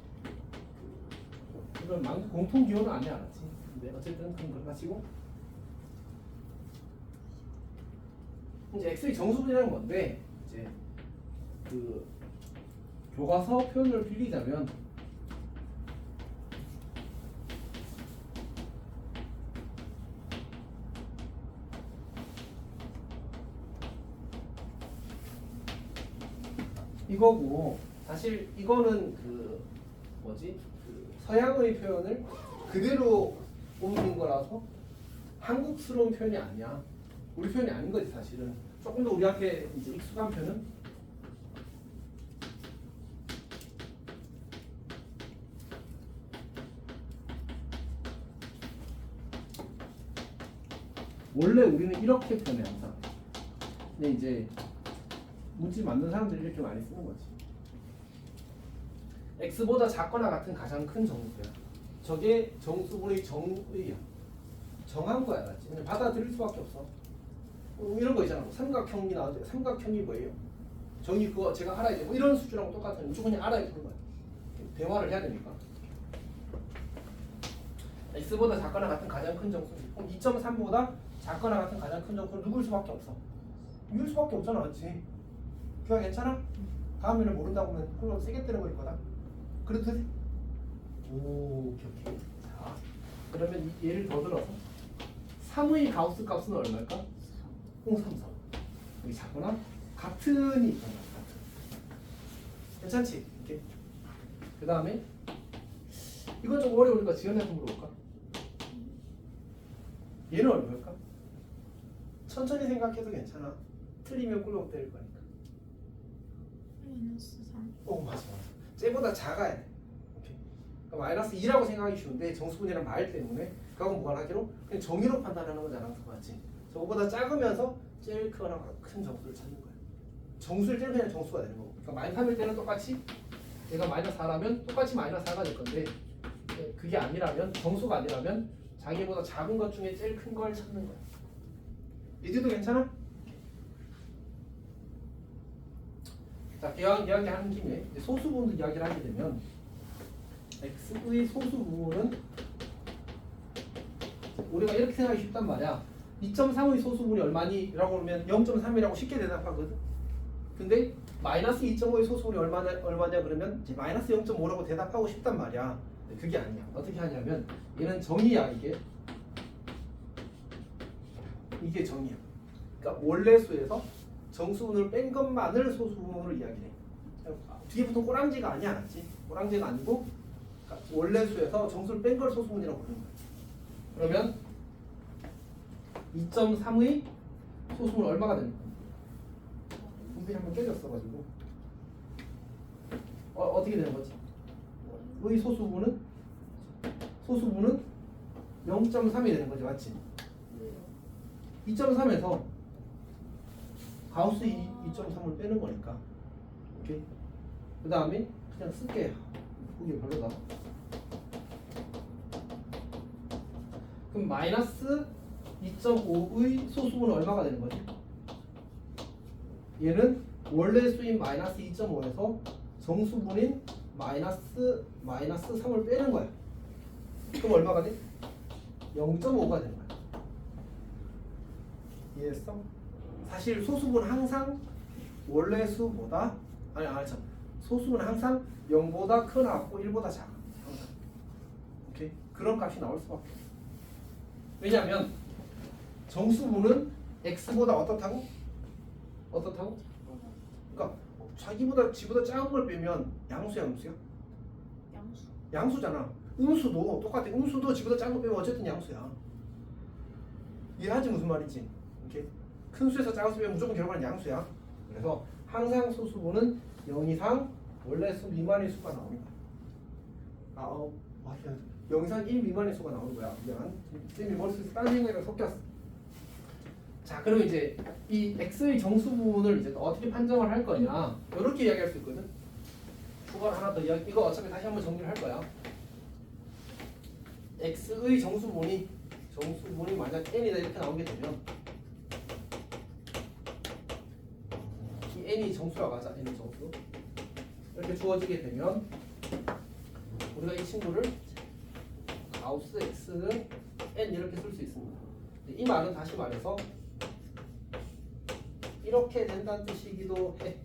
이건 공통 기호는 아니야, 알았지? 근데 어쨌든 그런 걸 가지고 이제 X의 정수분이라는 건데 이제 그 교과서 표현을 빌리자면 이거고 사실 이거는 그 뭐지 그 서양의 표현을 그대로 옮긴 거라서 한국스러운 표현이 아니야. 우리 표현이 아닌 거지 사실은. 조금 더 우리한테 이제 익숙한 표현은 원래 우리는 이렇게 표현해 항상. 근데 이제 문제 만든 사람들이 이렇게 많이 쓰는 거지. x보다 작거나 같은 가장 큰 정수야. 저게 정수분의 정의야. 정한 거야, 알았지? 그냥 받아들일 수밖에 없어. 이런 거 있잖아. 삼각형이 나오는데 삼각형이 뭐예요? 정의 그거 제가 알아야 돼. 뭐 이런 수준하고 똑같은 무조건 그냥 알아야 되는 거야. 대화를 해야 되니까. x보다 작거나 같은 가장 큰 정수. 2.3보다 작거나 같은 가장 큰 정수는 누굴 수밖에 없어. 이길 수밖에 없잖아, 맞지? 그냥 괜찮아? 다음에는 모른다고 하면 그걸 세게 때려버릴 거다. 그렇듯? 오, 오케이. 자, 그러면 얘를 더 들어서 3의 가우스 값은 얼마일까? 033. 여기 작거나 같은이 있잖아. 같은. 괜찮지? 이렇게. 그 다음에 이건 좀 어려우니까 지연해서 물어볼까? 얘는 얼마일까? 천천히 생각해도 괜찮아. 틀리면 꿀렁 때릴 거니까. 마이너스 3. 맞아. 쟤보다 작아야 돼. 오케이. 그러니까 마이너스 2라고 생각하기 쉬운데 정수분이란 말 때문에 그건 뭐 하기로 그냥 정의로 판단하는 거잖아. 맞지? 저거보다 작으면서 제일 크거나 큰 정수를 찾는 거야. 정수를 떼면 그냥 정수가 되는 거고. 그러니까 마이너스 3일 때는 똑같이 얘가 마이너스 4라면 똑같이 마이너스 4가 될 건데 그게 아니라면 정수가 아니라면 자기보다 작은 것 중에 제일 큰 걸 찾는 거야. 이제도 괜찮아? 자, 이야기하는 김에 소수 부분도 이야기를 하게 되면 x의 소수 부분은 우리가 이렇게 생각하기 쉽단 말이야. 2.3의 소수 부분이 얼마니? 라고 그러면 0.3이라고 쉽게 대답하거든. 근데 마이너스 2.5의 소수 부분이 얼마냐 그러면 이제 마이너스 0.5라고 대답하고 싶단 말이야. 근데 그게 아니야. 어떻게 하냐면 얘는 정의야. 이게 정의야. 그러니까 원래 수에서 정수분을 뺀 것만을 소수분으로 이야기해. 뒤에 붙은 꼬랑지가 아니야, 알았지? 꼬랑지가 아니고 그러니까 원래 수에서 정수를 뺀 걸 소수분이라고 부르는 거야. 그러면 2.3의 소수분 얼마가 되는 거야? 분필이 한번 깨졌어가지고 어떻게 되는 거지? 의 소수분은 0.3이 되는 거지, 맞지? 2.3에서 가우스 2.3을 빼는 거니까. 오케이. 그 다음에 그냥 쓸게. 보기 별로다. 그럼 마이너스 2.5의 소수분은 얼마가 되는 거지? 얘는 원래 수인 마이너스 2.5에서 정수분인 마이너스 3을 빼는 거야. 그럼 얼마가 돼? 0.5가 되는 거야. 이해했어? 사실 소수분 항상 원래 수보다 소수분 항상 0보다 크나고 1보다 작아. 항상. 오케이? 그런 값이 나올 수밖에 없어. 왜냐하면 정수분은 x보다 어떻다고? 그러니까 지보다 작은 걸 빼면 양수야? 양수잖아. 음수도 똑같아. 음수도 지보다 작은 거 빼면 어쨌든 양수야. 이해하지 무슨 말인지? 이렇게 큰 수에서 작은 수 빼면 무조건 결과는 양수야. 그래서 항상 소수분은 0 이상 원래 수 미만의 수가 나오는 거야. 맞아. 0 이상 1 미만의 수가 나오는 거야. 미안. 쌤이 머릿속에서 다른 생각이랑 섞였어. 자, 그러면 이제 이 x의 정수 부분을 이제 어떻게 판정을 할 거냐? 이렇게 이야기할 수 있거든. 두번 하나 더 이야기. 이거 어차피 다시 한번 정리를 할 거야. x의 정수 부분이 만약 n이다 이렇게 나오게 되면 이 n이 정수라고 하자. n이 정수. 이렇게 주어지게 되면 우리가 이 친구를 가우스 x는 n 이렇게 쓸 수 있습니다. 이 말은 다시 말해서 이렇게 된다는 뜻이기도 해.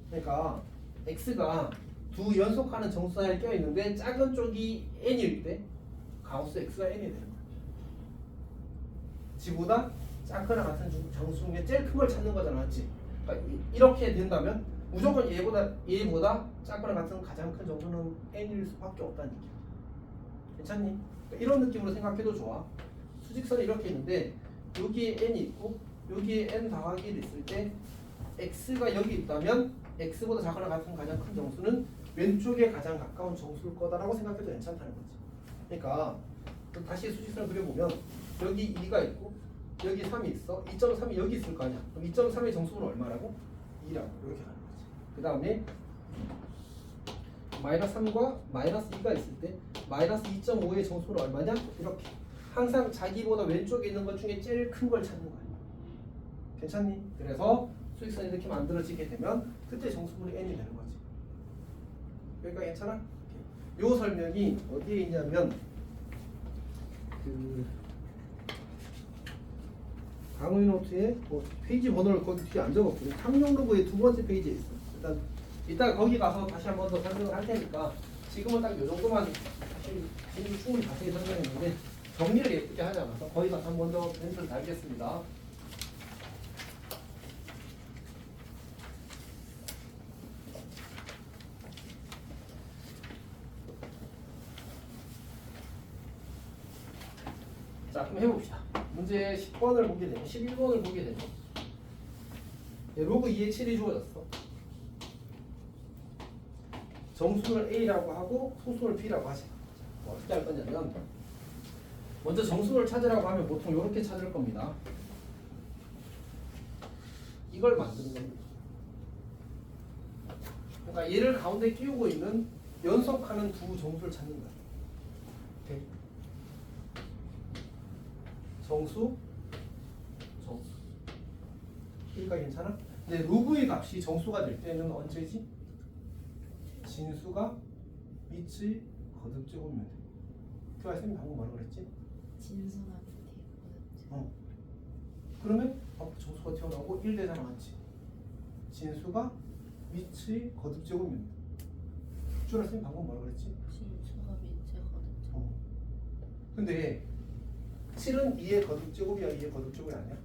그러니까 x가 두 연속하는 정수 사이에 껴 있는데 작은 쪽이 n일 때 가우스 x가 n이 되는 거야. 지보다 작거나 같은 정수 중에 제일 큰 걸 찾는 거잖아, 맞지? 그러니까 이렇게 된다면 무조건 얘보다 작거나 같은 가장 큰 정수는 n일 수밖에 없다는 얘기야. 괜찮니? 그러니까 이런 느낌으로 생각해도 좋아. 수직선이 이렇게 있는데 여기에 n이 있고 여기에 n 더하기 1이 있을 때 x가 여기 있다면 x보다 작거나 같은 가장 큰 정수는 왼쪽에 가장 가까운 정수일 거다라고 생각해도 괜찮다는 거지. 그러니까 다시 수직선을 그려보면 여기 2가 있고 여기 3이 있어. 2.3이 여기 있을 거 아니야. 그럼 2.3의 정수는 얼마라고? 2라고 이렇게 가는 거지. 그 다음에 마이너스 3과 마이너스 2가 있을 때 마이너스 2.5의 정수는 얼마냐? 이렇게 항상 자기보다 왼쪽에 있는 것 중에 제일 큰 걸 찾는 거야. 괜찮니? 그래서 수직선이 이렇게 만들어지게 되면 그때 정수분이 n이 되는 거지. 여기까지 괜찮아? 요 설명이 어디에 있냐면 그 강의 노트에 페이지 번호를 거기 뒤에 안 적었거든. 탐용 로그의 두 번째 페이지에 있어. 일단 이따가 거기 가서 다시 한 번 더 설명을 할 테니까 지금은 딱 요 정도만 사실 충분히 자세히 설명했는데 정리를 예쁘게 하지 않아서 거기 가서 한 번 더 펜슬 달겠습니다. 자, 그럼 해봅시다. 문제 10번을 보게 되면 11번을 보게 되면 로그 2의 7이 주어졌어. 정수를 A라고 하고 소수를 B라고 하지. 어떻게 할 거냐면 먼저 정수를 찾으라고 하면 보통 이렇게 찾을 겁니다. 이걸 만드는 겁니다. 그러니까 얘를 가운데 끼우고 있는 연속하는 두 정수를 찾는 거야. 오케이. 정수, 정수. 여기까지 괜찮아? 근데 로그의 값이 정수가 될 때는 언제지? 진수가 밑의 거듭제곱이면 돼. 그 쌤이 방금 뭐라 그랬지? 진수가 밑에 그러면 정수가 튀어나오고 1대잖아, 맞지? 진수가 밑의 거듭제곱이면 돼. 주라 쌤이 방금 뭐라 그랬지? 진수가 밑에 거듭. 근데 7은 2의 거듭제곱이야, 2의 거듭제곱이 아니야?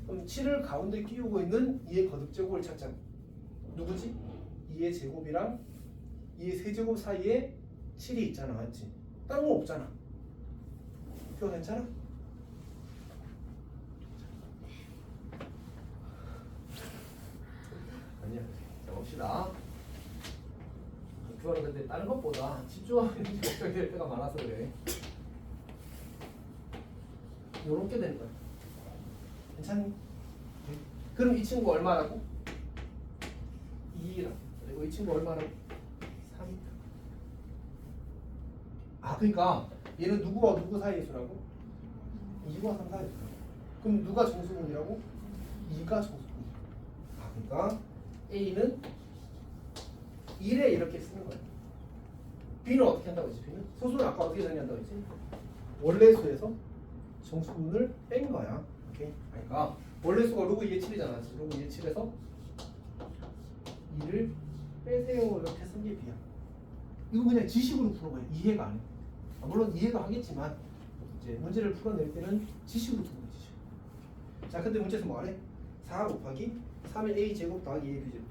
그럼 7을 가운데 끼우고 있는 2의 거듭제곱을 찾자. 누구지? 2의 제곱이랑 2의 세제곱 사이에 7이 있잖아, 맞지? 다른 거 없잖아. 그거 괜찮아? 아니야. 자, 봅시다. 그거는 근데 다른 것보다 집중하는 게 걱정이 될 때가 많아서 그래. 요렇게 되는 거야. 괜찮니? 네. 그럼 이 친구 얼마라고? 2라고. 그리고 이 친구 얼마라고? 3. 아, 그러니까 얘는 누구와 누구 사이의 수라고? 2와 3 사이의 수라고. 그럼 누가 정수분이라고? 2가 정수분이야. 아, 그러니까 A는 1에 이렇게 쓰는 거야. B는 어떻게 한다고 했지? B는? 소수는 아까 어떻게 정리한다고 했지? 원래 수에서 정수분을 뺀 거야. 오케이? 그러니까 원래 수가 로그 2의 7이잖아. 로그 2의 7에서 2를 빼세요. 이렇게 쓴 게 B야. 이거 그냥 지식으로 풀어봐요. 이해가 안 해. 물론 이해가 하겠지만 이제 문제를 풀어낼 때는 지식으로 푸는 거지. 자, 근데 문제에서 뭐하래? 4 곱하기 3의 A 제곱 더하기 2의 B 제곱.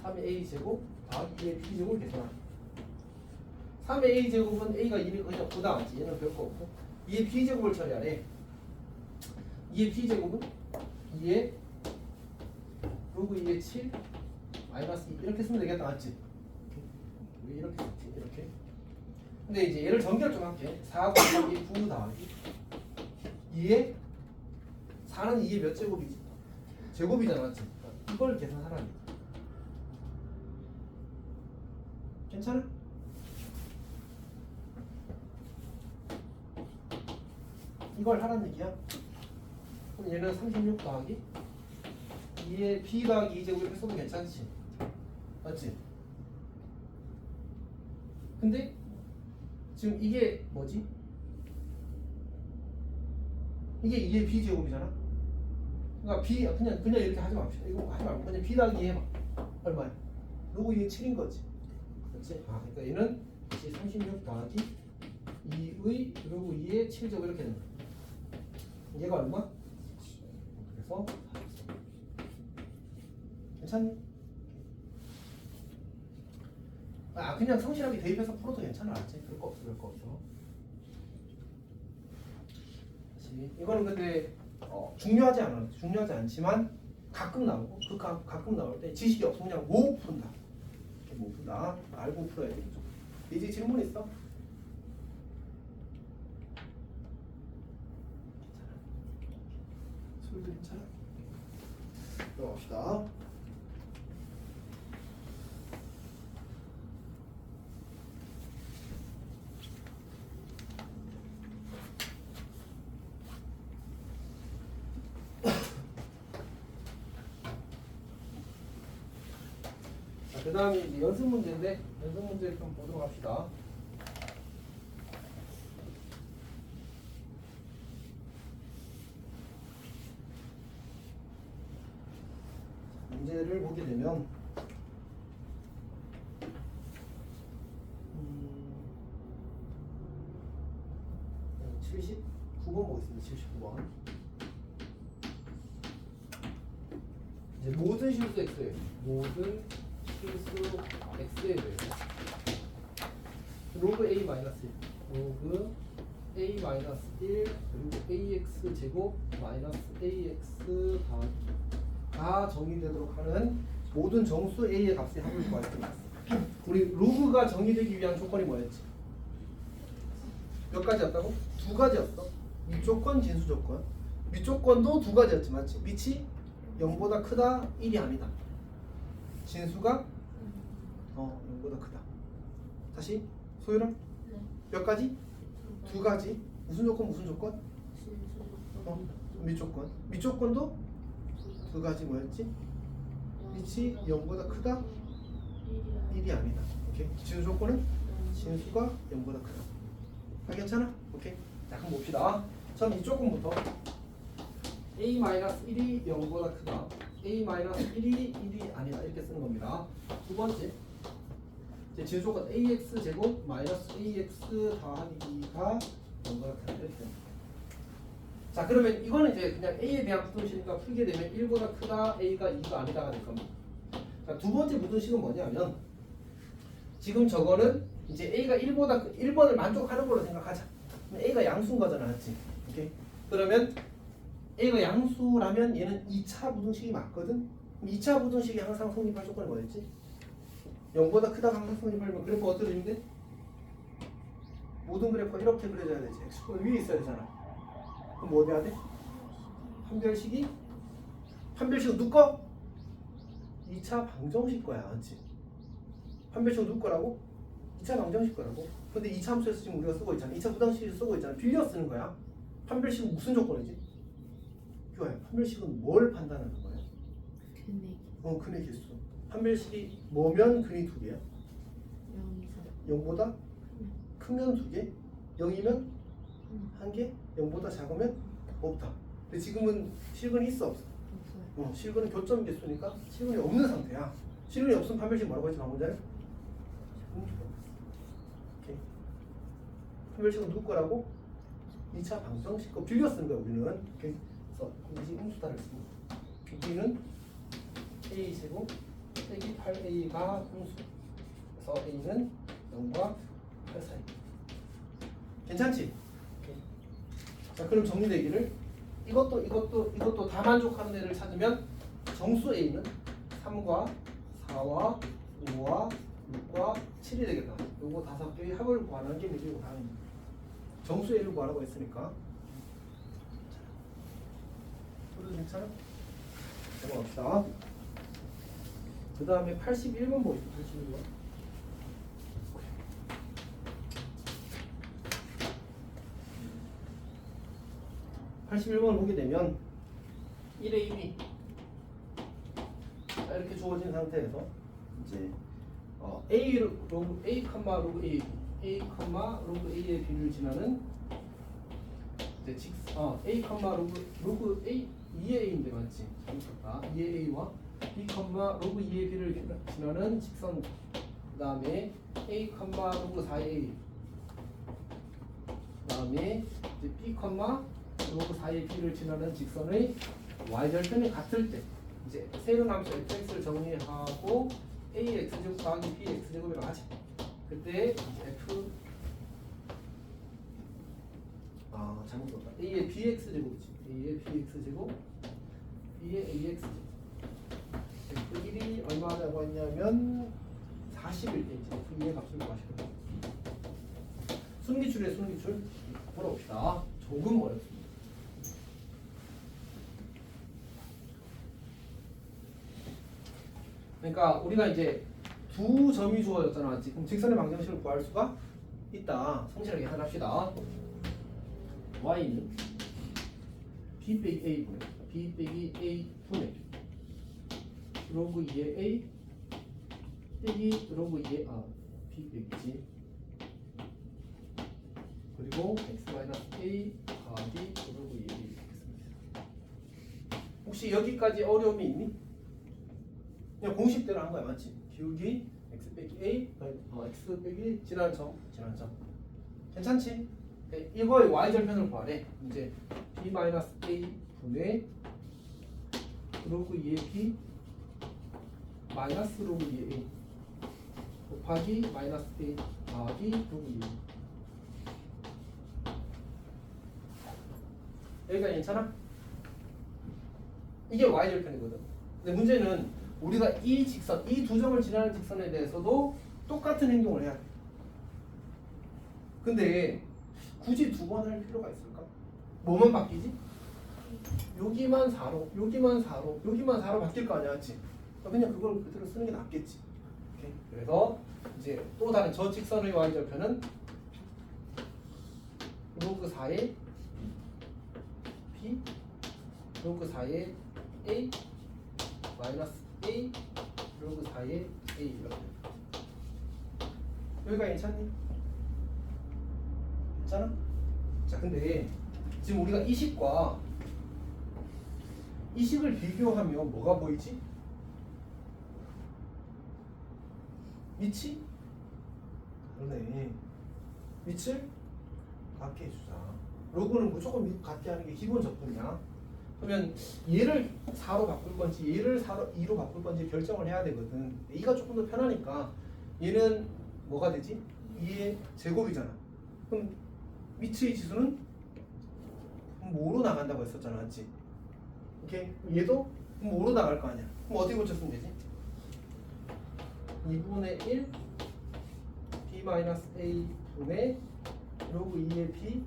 3의 A 제곱 더하기 2의 B 제곱을 계산하래. 3의 A 제곱은 A가 2를 거의 없다, 맞지? 얘는 별거 없고 2의 B 제곱을 처리하래. 2의 B 제곱은 2의 로그 2의 7 마이너스 2 이렇게 쓰면 되겠다, 맞지? 왜 이렇게 썼지? 이렇게. 근데 이제 얘를 전개를 좀 할게. 4 곱하기 9 더하기 2의 4는 2의 몇 제곱이지? 제곱이잖아, 맞지? 이걸 계산하라는 거야. 괜찮아? 이걸 하라는 얘기야. 그럼 얘는 36 더하기 2의 B 더하기 2제곱 이렇게 써도 괜찮지? 맞지? 근데 지금 이게 뭐지? 이게 2의 B 제곱이잖아. 그러니까 B 그냥 이렇게 하지 맙시다. 이거 하지 말고 그냥 B 더하기 2 해봐. 얼마야? 로그 2의 7인 거지. 그렇지? 아, 그러니까 얘는 36 더하기 2의 로그 2의 7제곱 이렇게 되는 거야. 얘가 얼마? 그래서 괜찮니? 아, 그냥 성실하게 대입해서 풀어도 괜찮아, 알지? 그럴 거 없어, 그럴 거 없어. 다시 이거는 근데 중요하지 않지만 가끔 나오고 그 가끔 나올 때 지식이 없으면 그냥 못 푼다. 이렇게 못 푼다. 알고 풀어야 돼. 이제 질문 있어? 술도 괜찮아? 들어갑시다. 그 다음에 이제 연습 문제인데 연습 문제를 좀 보도록 합시다. 문제를 보게 되면 79번 보겠습니다. 79번. 이제 모든 실수 x에 모든 실수 x에 대해서 로그 a 마이너스 1, 로그 a 마이너스 1 그리고 ax 제곱 마이너스 ax 다 정의되도록 하는 모든 정수 a의 값의 합을 구할 때 우리 로그가 정의되기 위한 조건이 뭐였지? 몇 가지였다고? 두 가지였어. 밑조건, 진수 조건. 밑조건도 두 가지였지, 맞지? 밑이 0보다 크다, 1이 아니다. 진수가 0보다 크다. 다시 소율아? 네. 몇 가지? 두 가지. 무슨 조건, 무슨 조건? 밑조건. 밑조건도 두 가지 뭐였지? 밑이 0보다 크다, 1이 아니다. 오케이. 진수 조건은 진수가 0보다 크다. 아, 괜찮아? 오케이. 자, 그럼 봅시다. 전 이 조건부터 a-1이 0보다 크다. a-1이 1이 아니다. 이렇게 쓰는 겁니다. 두 번째. 이제 진수 조건 ax 제곱 마이너스 ax 더하기 2가 0보다 크다. 이렇게. 자, 그러면 이거는 이제 그냥 a에 대한 부등식이니까 풀게 되면 1보다 크다, a가 2가 아니다가 될 겁니다. 자, 두 번째 부등식은 뭐냐면 지금 저거는 이제 a가 1번을 만족하는 걸로 생각하자. a가 양수인 거잖아, 맞지? 오케이. 그러면 a가 양수라면 얘는 2차 부등식이 맞거든. 2차 부등식이 항상 성립할 조건이 뭐였지? 0보다 크다가 항상 성립하려면 그래프 어떻게 되는데? 모든 그래프가 이렇게 그려져야 되지. x축은 위에 있어야 되잖아. 그럼 뭐 돼야 돼? 판별식은 누구 거? 2차 방정식 거야, 맞지? 판별식은 누구 거라고? 2차 방정식 거라고. 근데 2차 함수에서 지금 우리가 쓰고 있잖아. 2차 부등식에서 쓰고 있잖아. 빌려 쓰는 거야. 판별식은 무슨 조건이지? 교환. 판별식은 뭘 판단하는 거야? 근데 근의 개수. 판별식이 뭐면 근이 두 개야? 0이서 0보다 크면 두 개, 0이면 한 개, 0보다 작으면 없다. 근데 지금은 실근이 있어 없어? 없어요. 실근은 교점 개수니까 실근이 없는 상태야. 실근이 없으면 판별식 뭐라고 했지 방금 전에? 오케이. 판별식은 누구 거라고? 2차 방정식 거 빌려 쓰는 거야 우리는. 오케이. 그래서 이제 음수다를 씁니다. 우리는 a 제곱 빼기 8a가 음수. 그래서 a는 0과 8 사이. 괜찮지? 오케이. 자, 그럼 정리되기를 이것도 다 만족하는 애를 찾으면 정수 a는 3과 4와 5와 6과 7이 되겠다. 요거 5개의 합을 구하는 게 이제 다음 정수 a를 구하라고 했으니까. 소리 괜찮아? 넘어갑시다. 그 다음에 81번 보시죠. 81번. 81번을 보게 되면 1의 1이 이렇게 주어진 상태에서 이제 a 로그 a, 로그 a, a, 로그 a의 b를 지나는 이제 a, 로그 a 2의 a인데 맞지? 잘못했다. 2의 a와 b, 로그 2의 b를 지나는 직선. 그 다음에 a, 로그 4의 a. 그 다음에 이제 b, 로그 4의 b를 지나는 직선의 y절편이 같을 때 이제 새로운 함수 fx를 정리하고 ax 제곱 더하기 bx 제곱이라고 하지. 그때 이제 f 잘못 썼다. a의 bx 제곱이지. a의 bx 제곱 b의 ax 제곱. f1이 얼마라고 했냐면 40일 때 이제 f2의 값을 구하시거든요. 순기출에 순기출 풀어봅시다. 조금 어렵습니다. 그러니까 우리가 이제 두 점이 주어졌잖아. 지금 직선의 방정식을 구할 수가 있다. 성실하게 계산합시다. y는 b 빼기 a 분의 b 빼기 a 분의 로그 2의 a 빼기 로그 2의 b 빼기지. 그리고 x 마이너스 a 더하기 로그 2의 a 되겠습니다. 혹시 여기까지 어려움이 있니? 그냥 공식대로 한 거야, 맞지? 기울기 x 빼기 a, x 빼기 지난 점. 괜찮지? 이거의 y절편을 구하래. 이제 b-a 분의 로그 2의 b 마이너스 로그 2의 a 곱하기 마이너스 a 더하기 로그 2의 여기까지 괜찮아? 이게 y절편이거든. 근데 문제는 우리가 이 직선, 이 두 점을 지나는 직선에 대해서도 똑같은 행동을 해야 돼. 근데 굳이 두 번 할 필요가 있을까? 뭐만 바뀌지? 여기만 4로, 여기만 4로, 여기만 4로 바뀔 거 아니야, 그치? 그냥 그걸 그대로 쓰는 게 낫겠지. 오케이? 그래서 이제 또 다른 저 직선의 y절편은 로그 4의 b 로그 4의 a 마이너스 a 로그 4의 a 이렇게. 여기가 괜찮니? 괜찮아? 자, 근데 지금 우리가 이 식과 이 식을 비교하면 뭐가 보이지? 밑이? 그러네. 밑을 같게 해주자. 로그는 무조건 밑 같게 하는 게 기본 접근이야. 그러면 얘를 4로 바꿀 건지 얘를 2로 바꿀 건지 결정을 해야 되거든. A가 조금 더 편하니까 얘는 뭐가 되지? 2의 제곱이잖아. 그럼 밑의 지수는 뭐로 나간다고 했었잖아, 맞지? 오케이? 얘도 뭐로 나갈 거 아니야? 그럼 어떻게 고쳤으면 되지? 2분의 1 b-a 분의 로그 2의 b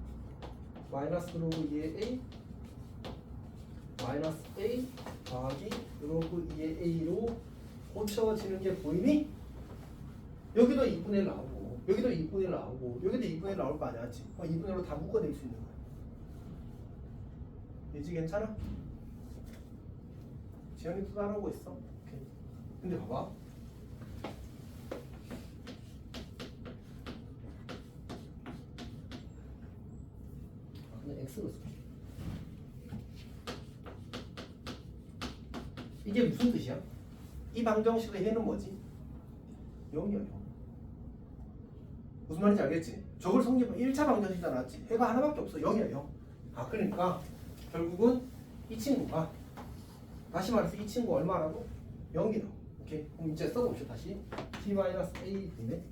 마이너스 로그 2의 a 마이너스 a 더하기 로그 2의 a로 고쳐지는 게 보이니? 여기도 2분의 1 나오고 여기도 2분의 1 나오고 여기도 2분의 1 나올 거 아니야, 그치? 2분의 1로 다 묶어낼 수 있는 거야. 이제 괜찮아? 지현이도 따라하고 있어. 오케이. 근데 봐봐. 그냥 x로 쓸게. 이게 무슨 뜻이야? 이 방정식의 해는 뭐지? 0이야, 0. 무슨 말인지 알겠지? 저걸 성립한 1차 방정식이잖아, 맞지? 해가 하나밖에 없어. 0이야, 0. 아, 그러니까 결국은 이 친구가, 다시 말해서 이 친구 얼마라고? 0이다. 오케이? 그럼 이제 써봅시다. 다시 b-a 분의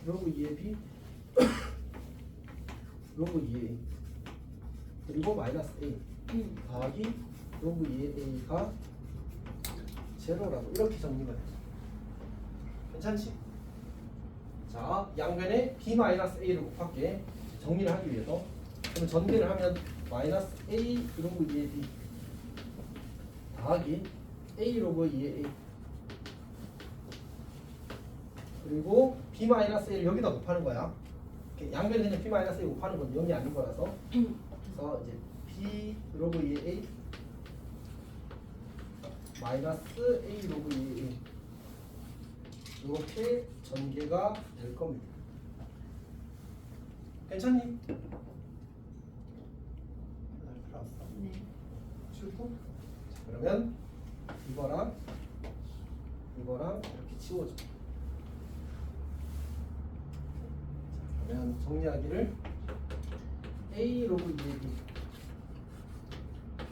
로그 2의 b 로그 2의 a 그리고 마이너스 a 더하기 로그 2의 a가 제로라고 이렇게 정리가 되죠. 괜찮지? 자, 양변에 b-a를 곱할게. 정리를 하기 위해서. 그러면 전개를 하면 마이너스 a 로그 2의 b 더하기 a 로그 2의 a 그리고 b-a를 여기다 곱하는 거야. 양변에 그냥 b-a 곱하는 건 0이 아닌 거라서. 그래서 이제 b 로그 2의 a 마이너스 a 로그 2의 a 이렇게 전개가 될 겁니다. 괜찮니? 네. 치우고. 그러면 이거랑 이렇게 치워줘. 그러면 정리하기를 a 로그 2의 b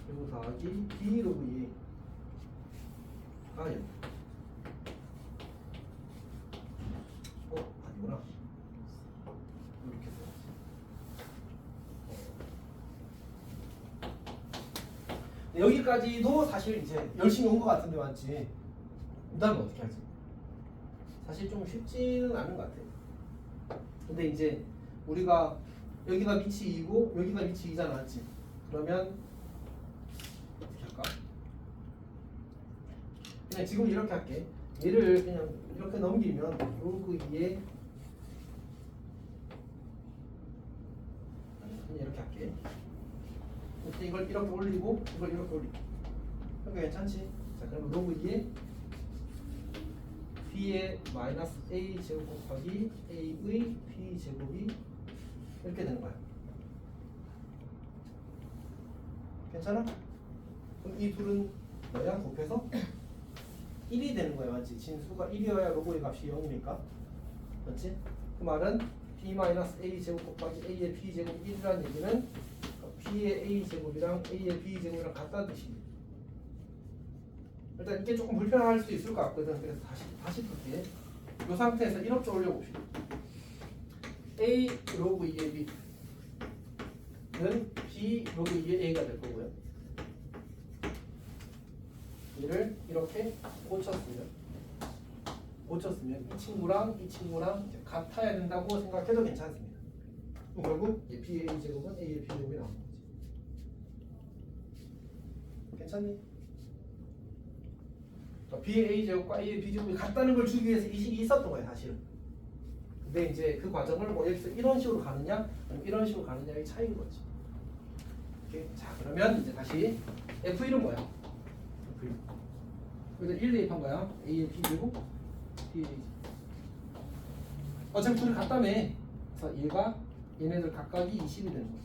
그리고 더하기 b 로그 2의 아니 아니구나. 이렇게 써야지. 여기까지도 사실 이제 열심히 온 것 같은데 맞지? 그 다음에 어떻게 하지? 사실 좀 쉽지는 않은 것 같아. 근데 이제 우리가 여기가 밑이 2고 여기가 밑이 2잖아, 맞지? 그러면 어떻게 할까? 그냥 지금 이렇게 할게. 얘를 그냥 이렇게 넘기면 로그 2에 그냥 이렇게 할게. 이걸 이렇게 올리고 이걸 이렇게 올리고. 그러니까 괜찮지? 자, 그러면 로그 2에 b의 마이너스 a 제곱 곱하기 a의 b 제곱이 이렇게 되는 거야. 괜찮아? 그럼 이 둘은 뭐야? 곱해서 1이 되는 거야, 맞지? 진수가 1이어야 로그의 값이 0이니까, 맞지? 그 말은 b-a 제곱 곱하기 a의 b 제곱 1이라는 얘기는 b의 a 제곱이랑 a의 b 제곱이랑 같다는 뜻입니다. 일단 이게 조금 불편할 수도 있을 것 같거든. 그래서 다시 풀게. 이 상태에서 이렇게 올려봅시다. a 로그 2의 b는 b 로그 2의 a가 될 거고요. 얘를 이렇게 고쳤으면 이 친구랑 이제 같아야 된다고 생각해도 괜찮습니다. 그럼 결국 b의 a 제곱은 a의 b 제곱이 나오는 거지. 괜찮니? b의 a 제곱과 a의 b 제곱이 같다는 걸 주기 위해서 이 식이 있었던 거예요, 사실은. 근데 이제 그 과정을 뭐 여기서 이런 식으로 가느냐, 아니면 이런 식으로 가느냐의 차이인 거지. 오케이? 자, 그러면 이제 다시 f1은 뭐야? f1. 여기다 1 대입한 거야. a의 b 제곱, b의 a 제곱. 어차피 둘이 같다며. 그래서 얘네들 각각이 20이 되는 거지.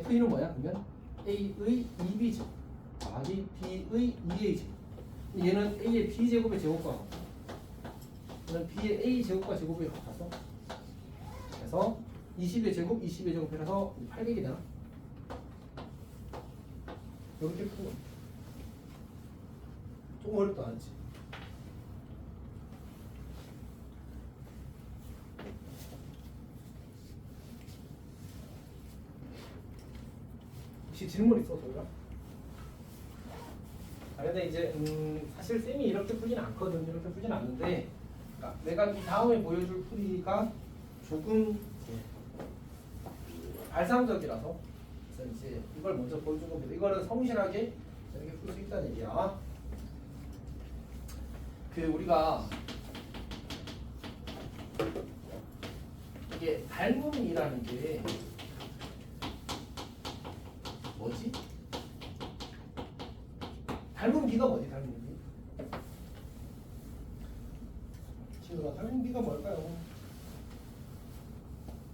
f1은 뭐야? 그러면 a의 2b 제곱 더하기 b의 2a 제곱. 얘는 a의 b 제곱의 제곱과 같고, 얘는 b의 a 제곱과 제곱이 같아서, 그래서 20의 제곱, 20의 제곱 해서 800이 되나? 이렇게 푸는 거야. 좀 어렵다, 않지? 혹시 질문 있어, 소희가? 근데 이제 사실 쌤이 이렇게 풀지는 않거든. 이렇게 풀지는 않는데, 그러니까 내가 이 다음에 보여줄 풀이가 조금 발상적이라서, 그래서 이제 이걸 먼저 보여준 겁니다. 이거는 성실하게 이렇게 풀 수 있다는 얘기야. 우리가 이게 닮음이라는 게 뭐지? 닮은 비가 뭐지? 닮은 비? 친구가 닮은 비가 뭘까요?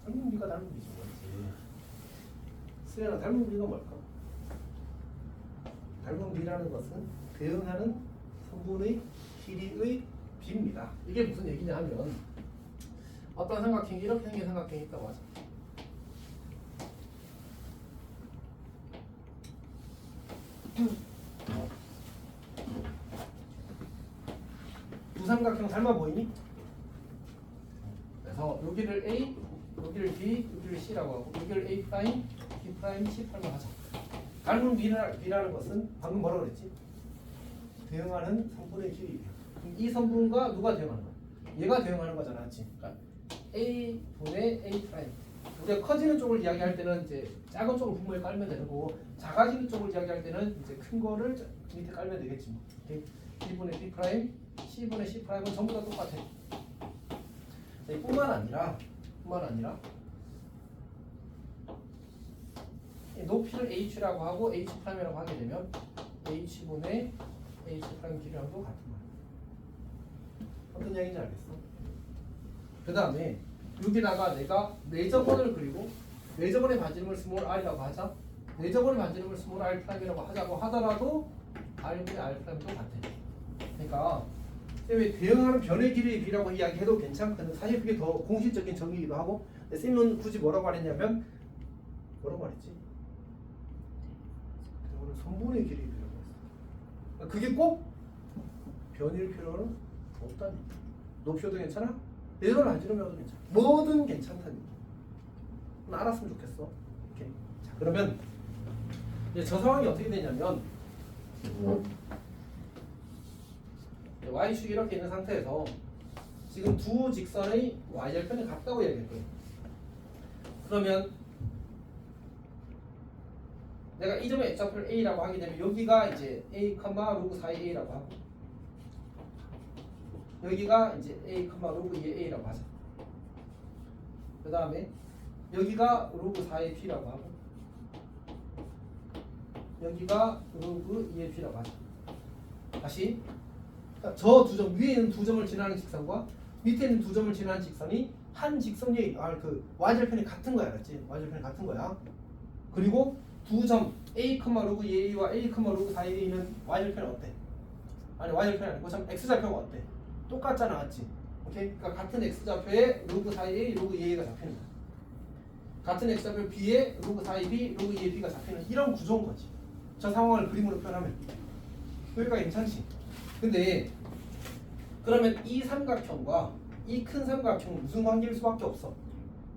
닮은 비가 닮은 비죠, 뭐지? 수연아, 닮은 비가 뭘까? 닮은 비라는 것은 대응하는 성분의 길이의 비입니다. 이게 무슨 얘기냐 하면 어떤 삼각형이 이렇게 생긴 삼각형이 있다고 하죠. 두 삼각형 닮아 보이니? 그래서 여기를 A, 여기를 B, 여기를 C라고 하고 여기를 A 프라임, B 프라임, C 프라임을 하자. 닮은 B라는 것은 방금 뭐라고 그랬지? 대응하는 성분의 길이. 이 성분과 누가 대응하는 거야? 얘가 대응하는 거잖아, 맞지? 그러니까 A 분의 A 프라임. 우리가 커지는 쪽을 이야기할 때는 이제 작은 쪽을 분모에 깔면 되고, 작아지는 쪽을 이야기할 때는 이제 큰 거를 밑에 깔면 되겠지 뭐. B분의 B 프라임, C분의 C 프라임은 전부 다 똑같아. 뿐만 아니라 높이를 h라고 하고 h 프라임이라고 하게 되면 h분의 h 프라임 길이랑도 같은 말이야. 어떤 얘기인지 알겠어? 그 다음에 여기다가 내가 레저번을 그리고 레저번의 반지름을 스몰 r이라고 하자. 레저번의 반지름을 스몰 r 프라임이라고 하자고 하더라도 r분의 r 프라임도 같아. 그러니까 쌤이 대응하는 변의 길이의 비라고 이야기해도 괜찮거든. 사실 그게 더 공식적인 정의이기도 하고, 근데 쌤은 굳이 뭐라고 말했냐면 뭐라고 말했지? 오늘 성분의 길이의 비라고 했어. 그게 꼭 변일 필요는 없다니. 높여도 괜찮아? 내려를 안 지르면 괜찮아. 뭐든 괜찮다니. 알았으면 좋겠어. 오케이. 자, 그러면 이제 저 상황이 어떻게 되냐면 y축이 이렇게 있는 상태에서 지금 두 직선의 y절편이 같다고 얘기할 거예요. 그러면 내가 이 점의 x좌표를 a라고 하게 되면 여기가 이제 a, 로그 4의 a라고 하고 여기가 이제 a, 로그 2의 a라고 하자. 그 다음에 여기가 로그 4의 b라고 하고 여기가 로그 2의 b라고 하자. 다시 저 두 점, 위에 있는 두 점을 지나는 직선과 밑에 있는 두 점을 지나는 직선이 한 직선이 그 y절편이 같은 거야, 알았지? y절편이 같은 거야. 그리고 두 점 a, 로그 2a와 a, 로그 4a는 y절편이 어때? 아니 y절편이 아니고 참 x좌표가 어때? 똑같잖아, 맞지? 오케이? 그러니까 같은 x좌표에 로그 4a, 로그 2a가 잡히는 거야. 같은 x좌표 b에 로그 4ab, 로그 2ab가 잡히는 이런 구조인 거지. 저 상황을 그림으로 표현하면 여기가 괜찮지. 근데 그러면 이 삼각형과 이 큰 삼각형은 무슨 관계일 수밖에 없어?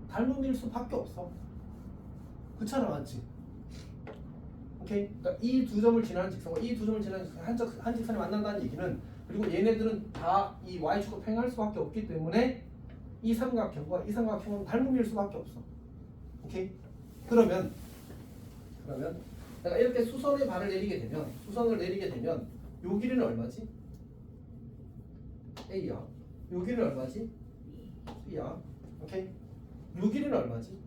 닮음일 수밖에 없어. 그렇잖아, 맞지? 오케이? 그러니까 이 두 점을 지나는 직선과 이 두 점을 지나는 직선 한 직선이 만난다는 얘기는, 그리고 얘네들은 다 이 y축을 평행할 수밖에 없기 때문에 이 삼각형과 이 삼각형은 닮음일 수밖에 없어. 오케이? 그러면 내가 이렇게 수선의 발을 내리게 되면, 수선을 내리게 되면 요 길이는 얼마지? A야. 요 길이는 얼마지? B야. 오케이? 요 길이는 얼마지?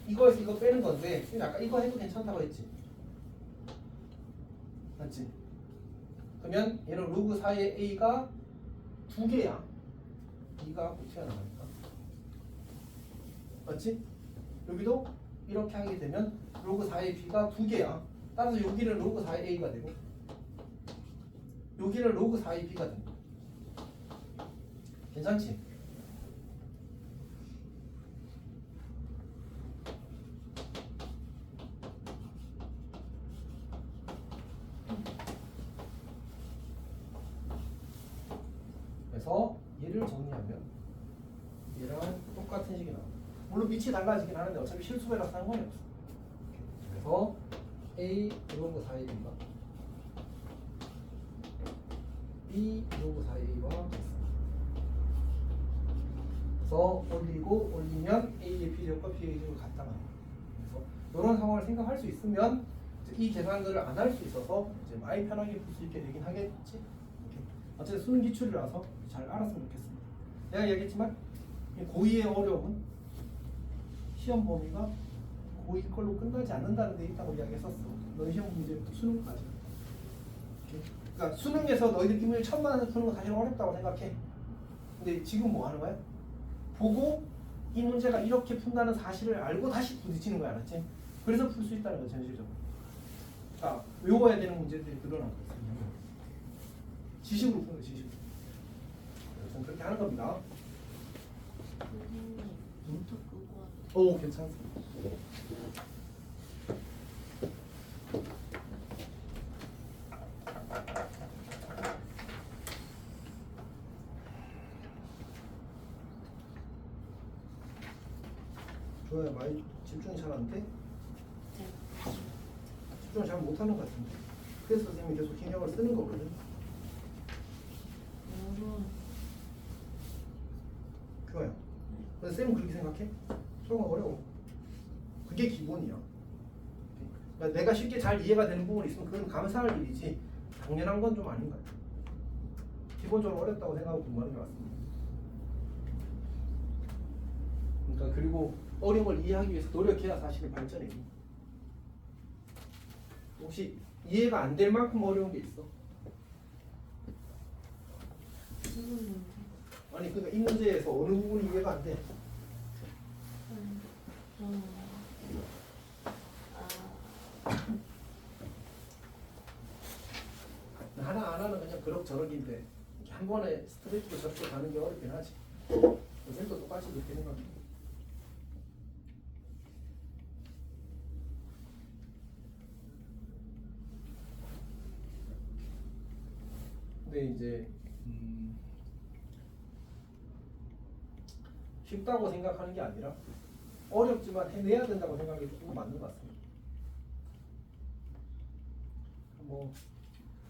이거에서 이거 빼는 건데, 아까 이거 해도 괜찮다고 했지? 맞지? 그러면 얘는 로그 4의 A가 2개야. B가 튀어나가니까. 맞지? 여기도 이렇게 하게 되면 로그 4의 B가 2개야. 따라서 여기는 로그 4의 A가 되고 여기는 로그 4의 B가 된다. 괜찮지? 그래서 얘를 정리하면 얘랑 똑같은 식이 나와. 물론 밑이 달라지긴 하는데 어차피 실수배라 상관이 없어. 그래서 A 로그 4의 B가 B 로그 4의 A와 같습니다. 그래서 올리면 A의 비력과 B의 비력을 갖다 놔요. 그래서 이런 상황을 생각할 수 있으면 이 계산들을 안 할 수 있어서 이제 많이 편하게 볼 수 있게 되긴 하겠지. 오케이. 어쨌든 수능 기출이라서 잘 알았으면 좋겠습니다. 내가 얘기했지만 고2의 어려움은 시험 범위가 고2 걸로 끝나지 않는다는 데 있다고 이야기했었어. 너희 시험 문제부터 수능까지. 오케이. 그러니까 수능에서 너희들 이 문제 천만 원 푸는 거 사실 어렵다고 생각해. 근데 지금 뭐 하는 거야? 보고 이 문제가 이렇게 푼다는 사실을 알고 다시 부딪히는 거야, 알았지? 그래서 풀 수 있다는 거야, 전실적으로. 자, 외워야 되는 문제들이 늘어나고 있습니다. 지식으로 푸는 거야, 지식으로. 그래서 그렇게 하는 겁니다. 선생님, 노트 끄고 오, 괜찮습니다. 좋아요. 많이 집중 잘 안 돼? 집중 잘 못하는 것 같은데. 그래서 선생님이 계속 신경을 쓰는 거거든. 좋아요. 근데 쌤은 그렇게 생각해? 수학은 어려워. 그게 기본이야. 그러니까 내가 쉽게 잘 이해가 되는 부분이 있으면 그건 감사할 일이지 당연한 건 좀 아닌 것 같아. 기본적으로 어렵다고 생각하고 공부하는 게 맞습니다. 그러니까 그리고 어려움을 이해하기 위해서 노력해야 사실은 발전해. 혹시 이해가 안 될 만큼 어려운 게 있어? 아니 그러니까 이 문제에서 어느 부분이 이해가 안 돼? 하나하나는 그냥 그럭저럭인데 한 번에 스트레이트로 저렇게 가는 게 어렵긴 하지. 선생님도 똑같이 그렇게 생각해. 근데 이제 쉽다고 생각하는 게 아니라 어렵지만 해내야 된다고 생각이 조금 맞는 것 같습니다. 뭐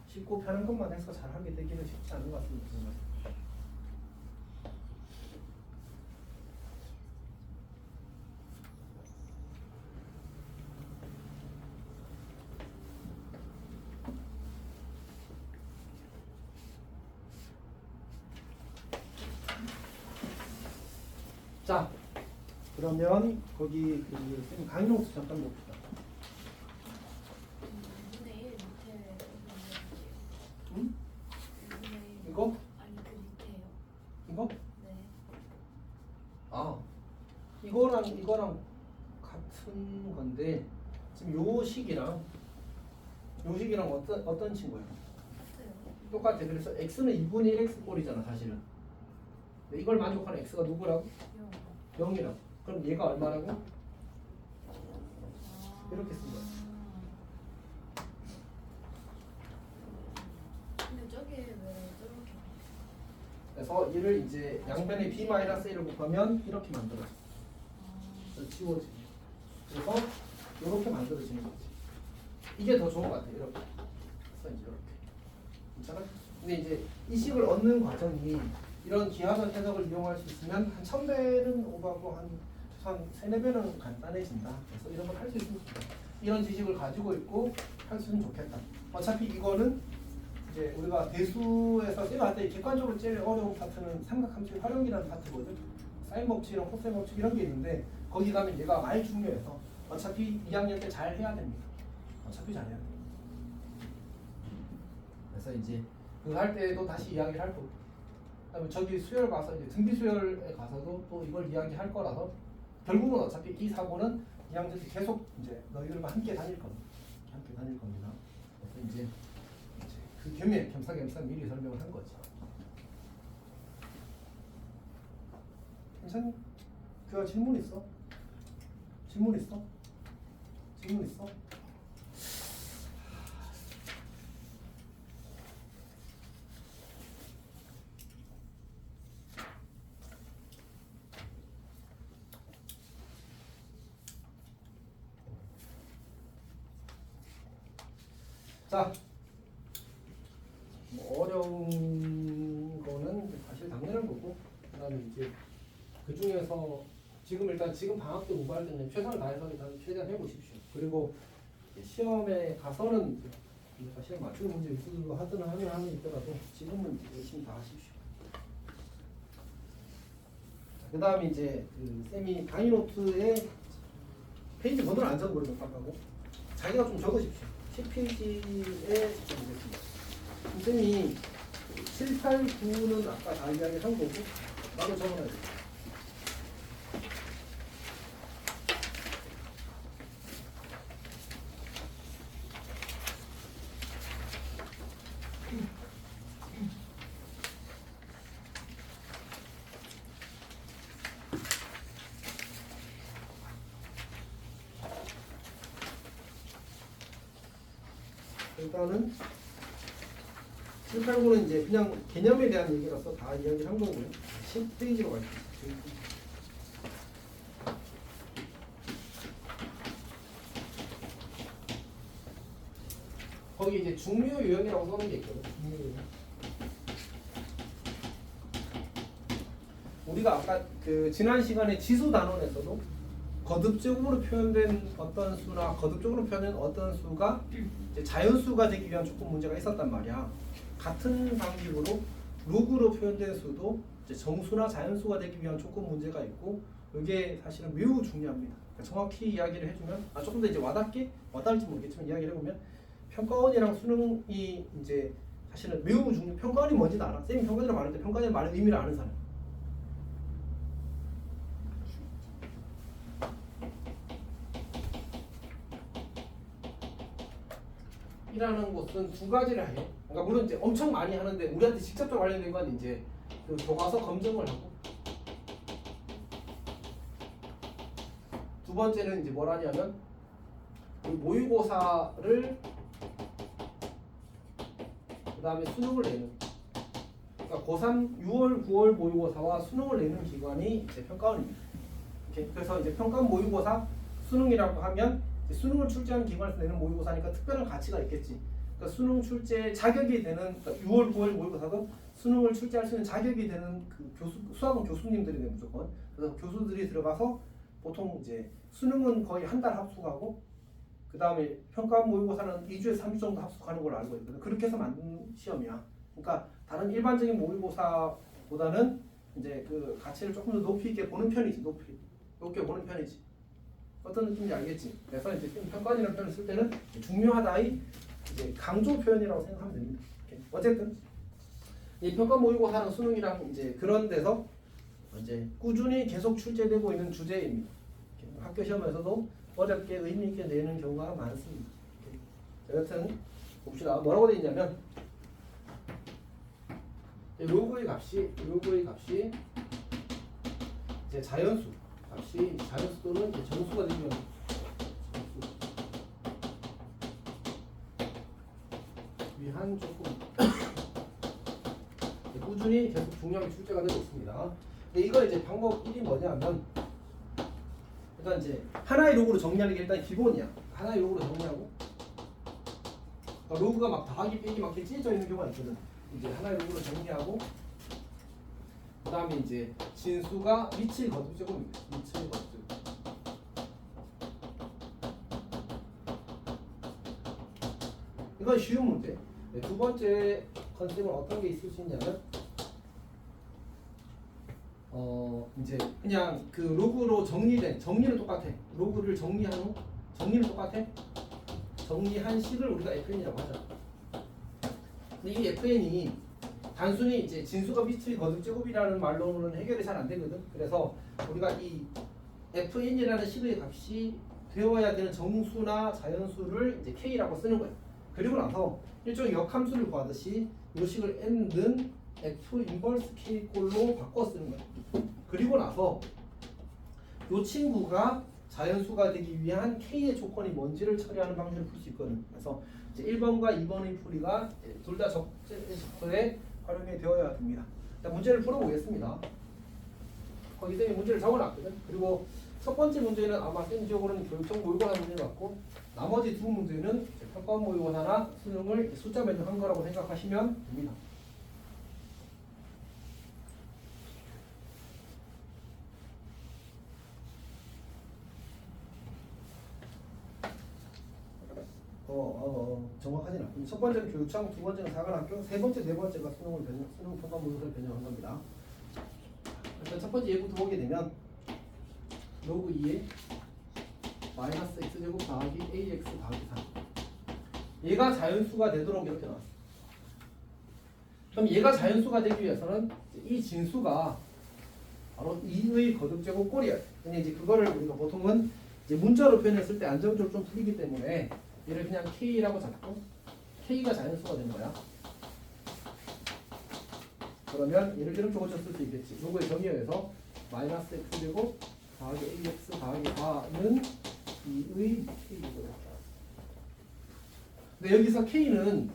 쉽고 편한 것만 해서 잘하게 되기는 쉽지 않은 것 같습니다. 정말. 자, 그러면 거기 그 강의 노트 잠깐 봅시다. 내일 밑에 응? 네. 이거? 아니 그 밑에요. 이거? 네. 아, 이거랑 같은 건데 지금 요 식이랑 어떤 친구예요? 같아요. 똑같아. 그래서 x는 2분의 1 x 꼴이잖아 사실은. 근데 이걸 만족하는 x가 누구라고? 0이라고. 그럼 얘가 얼마라고? 이렇게 쓴 거야. 근데 저게 왜 저렇게 그래서 얘를 이제 양변에 b-a를 곱하면 이렇게 만들어져. 그래서 지워지. 그래서 이렇게 만들어지는 거지. 이게 더 좋은 것 같아. 이렇게. 그래서 이제 이렇게. 괜찮아? 근데 이제 이 식을 얻는 과정이 이런 기하선 해석을 이용할 수 있으면 한 1000배는 오가고 한 3-4배는 간단해진다. 그래서 이런 걸 할 수 있으면 좋겠다. 이런 지식을 가지고 있고 할 수는 좋겠다. 어차피 이거는 이제 우리가 대수에서 쌤할 때 객관적으로 제일 어려운 파트는 삼각함수의 활용이라는 파트거든. 사인 법칙이랑 코사인 법칙 이런 게 있는데 거기 가면 얘가 많이 중요해서 어차피 2학년 때 잘 해야 됩니다. 어차피 잘 해야 돼. 그래서 이제 그거 할 때도 다시 이야기를 할 거고. 그다음에 저기 수열 가서 이제 등비 수열에 가서도 또 이걸 이야기할 거라서 결국은 어차피 이 사고는 2학년 때 계속 이제 너희들과 함께 다닐 겁니다. 함께 다닐 겁니다. 그래서 이제 그 겸사겸사 미리 설명을 한 거지. 괜찮니? 그 질문 있어? 질문 있어? 질문 있어? 자, 뭐 어려운 거는 사실 당연한 거고, 그다음에 이제 그 중에서 지금 방학 때 공부할 때는 최선을 다해서 일단 최대한 해보십시오. 그리고 시험에 가서는 우리가 시험 맞추는 문제 위주로 하든 하면 있더라도 지금은 열심히 다 하십시오. 그 다음에 이제 그 쌤이 강의 노트에 페이지 번호를 안 적어버리면 깜빡하고 자기가 좀 적으십시오. 10페이지에 적어보겠습니다. 쌤이 7, 8, 9는 아까 다 이야기한 거고 나도 적어놔야 돼. 일단은 7, 8, 9는 이제 그냥 개념에 대한 얘기라서 다 이야기를 한 거고요. 10페이지로 갈게요. 거기 이제 중류 유형이라고 써놓은 게 있거든. 중류 유형. 우리가 아까 그 지난 시간에 지수 단원에서도 거듭적으로 표현된 어떤 수나 거듭적으로 표현된 어떤 수가 이제 자연수가 되기 위한 조금 문제가 있었단 말이야. 같은 방식으로 로그로 표현된 수도 이제 정수나 자연수가 되기 위한 조금 문제가 있고 이게 사실은 매우 중요합니다. 그러니까 정확히 이야기를 해주면 조금 더 이제 와닿을지 모르겠지만 이야기를 해보면 평가원이랑 수능이 이제 사실은 매우 중요. 평가원이 뭔지도 알아. 쌤이 평가원이라고 말하는데 평가원이 말하는 의미를 아는 사람. 이라는 곳은 두 가지를 해요. 그러니까 물론 이제 엄청 많이 하는데 우리한테 직접적으로 관련된 건 이제 그 교과서 검증을 하고 두 번째는 이제 뭘 하냐면 그 모의고사를 그 다음에 수능을 내는 그러니까 고3 6월 9월 모의고사와 수능을 내는 기관이 이제 평가원입니다. 이렇게 그래서 이제 평가원 모의고사 수능이라고 하면 수능을 출제하는 기관에서 내는 모의고사니까 특별한 가치가 있겠지. 그러니까 수능 출제 자격이 되는 그러니까 6월 9월 모의고사도 수능을 출제할 수 있는 자격이 되는 그 수학은 교수님들이네 무조건. 그래서 교수들이 들어가서 보통 이제 수능은 거의 한 달 합숙하고 그 다음에 평가 모의고사는 2주에서 3주 정도 합숙하는 걸로 알고 있거든. 그렇게 해서 만든 시험이야. 그러니까 다른 일반적인 모의고사보다는 이제 그 가치를 조금 더 높이 있게 보는 편이지. 높게 보는 편이지. 어떤 느낌인지 알겠지? 그래서 이제 평가원이라는 표현을 쓸 때는 중요하다의 이제 강조 표현이라고 생각하면 됩니다. 이렇게. 어쨌든 이 평가 모의고사랑 수능이랑 이제 그런 데서 이제 꾸준히 계속 출제되고 있는 주제입니다. 이렇게. 학교 시험에서도 어렵게 의미 있게 내는 경우가 많습니다. 이렇게. 여튼 봅시다. 뭐라고 되어 있냐면 로그의 값이 이제 자연수 값이 자연수 또는 이제 정수가 되면 위한 조건 꾸준히 계속 중요하게 출제가 되고 있습니다. 근데 이거 이제 방법 1이 뭐냐면 일단 이제 하나의 로그로 정리하는 게 일단 기본이야. 하나의 로그로 정리하고 그러니까 로그가 막 더하기 빼기 막 이렇게 찢어져 있는 경우가 있거든. 이제 하나의 로그로 정리하고 그 다음에 이제 진수가 미칠 거듭제곱입니다. 미칠 거듭제곱. 이건 쉬운 문제. 두 번째 컨셉은 어떤 게 있을 수 있냐면 이제 그냥 그 로그로 정리된 정리는 똑같아. 로그를 정리한 후 정리는 똑같아. 정리한 식을 우리가 FN이라고 하잖아. 근데 이 FN이 단순히 이제 진수가 미칠 거듭제곱이라는 말로는 해결이 잘 안 되거든. 그래서 우리가 이 FN이라는 식의 값이 되어야 되는 정수나 자연수를 이제 K라고 쓰는 거예요. 그리고 나서 일종의 역함수를 구하듯이 이 식을 n는 F 인버스 K 꼴로 바꿔 쓰는 거예요. 그리고 나서 이 친구가 자연수가 되기 위한 K의 조건이 뭔지를 처리하는 방식을 풀 수 있거든. 그래서 이제 1번과 2번의 풀이가 둘 다 적절에 활용이 되어야 됩니다. 일단 문제를 풀어보겠습니다. 거기 쌤이 문제를 적어놨거든. 그리고 첫 번째 문제는 아마 쌤 기억으로는 교육청 모의고사 문제 같고 나머지 두 문제는 평가원 모의고사나 수능을 숫자 매듭한 거라고 생각하시면 됩니다. 정확하진 않고 첫 번째는 교육청, 두 번째는 사관학교, 세 번째, 네 번째가 수능 평가 모의고사를 변형한 겁니다. 일단 첫 번째 예부터 보게 되면 로그 2에 마이너스 x제곱 더하기 ax 더하기 3 얘가 자연수가 되도록 이렇게 나왔어. 그럼 얘가 자연수가 되기 위해서는 이 진수가 바로 2의 거듭제곱 꼴이야. 근데 이제 그거를 우리가 보통은 이제 문자로 표현했을 때 안정적으로 좀 풀리기 때문에 얘를 그냥 k라고 잡고 k가 자연수가 되는 거야. 그러면 예를 들면 저거 쓸 수 있겠지. 로그의 정의에 의해서 마이너스 x제곱 더하기 ax 더하기 4는 2의 k제곱. 근데 여기서 k는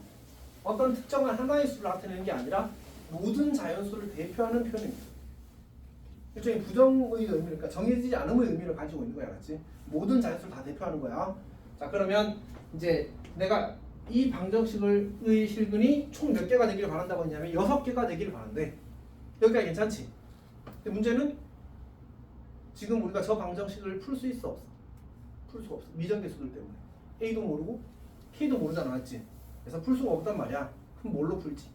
어떤 특정한 하나의 수를 나타내는 게 아니라 모든 자연수를 대표하는 표현입니다. 일종의 부정의 의미, 그러니까 정해지지 않음의 의미를 가지고 있는 거야, 맞지? 모든 자연수를 다 대표하는 거야. 자, 그러면 이제 내가 이 방정식의 실근이 총 몇 개가 되기를 바란다고 했냐면 6개가 되기를 바란대. 여기가 괜찮지? 근데 문제는 지금 우리가 저 방정식을 풀 수 있어 없어? 풀 수가 없어. 미정계수들 때문에. A도 모르고 K도 모르잖아, 맞지? 그래서 풀 수가 없단 말이야. 그럼 뭘로 풀지?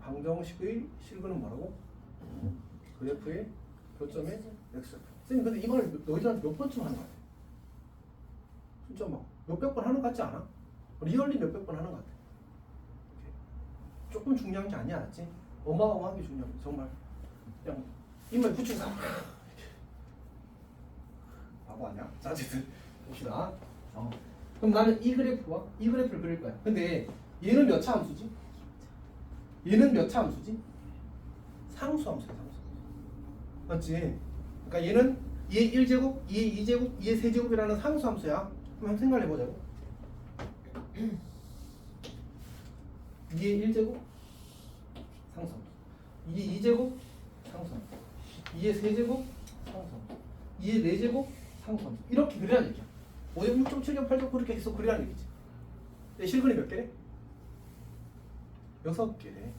방정식의 실근은 뭐라고? 그래프의 교점의 x. 선생님 근데 이 말을 너희들한테 몇 번쯤 하는 것 같아? 진짜 막 몇백 번 하는 것 같지 않아? 리얼리 몇백 번 하는 것 같아. 조금 중요한 게 아니야, 알았지? 어마어마하게 중요한 거 정말. 그냥 입만 붙이고 가. 바보 아니야? 자, 어쨌든 봅시다. 그럼 나는 이 그래프와 이 그래프를 그릴 거야. 근데 얘는 몇 차 함수지? 얘는 몇 차 함수지? 상수 함수야, 상수. 맞지? 그러니까 얘는 얘 1제곱, 얘 2제곱, 얘 3제곱이라는 상수 함수야. 그럼 한번 생각해 보자고. 얘 1제곱 상수 함수. 얘 2제곱 상수 함수. 얘 3제곱 상수 함수. 얘 4제곱 상수 함수. 이렇게 그리라는 얘기야. 5제곱, 6.7, 8제곱 그렇게 해서 그리라는 얘기지. 내 실근이 몇 개래? 6개래.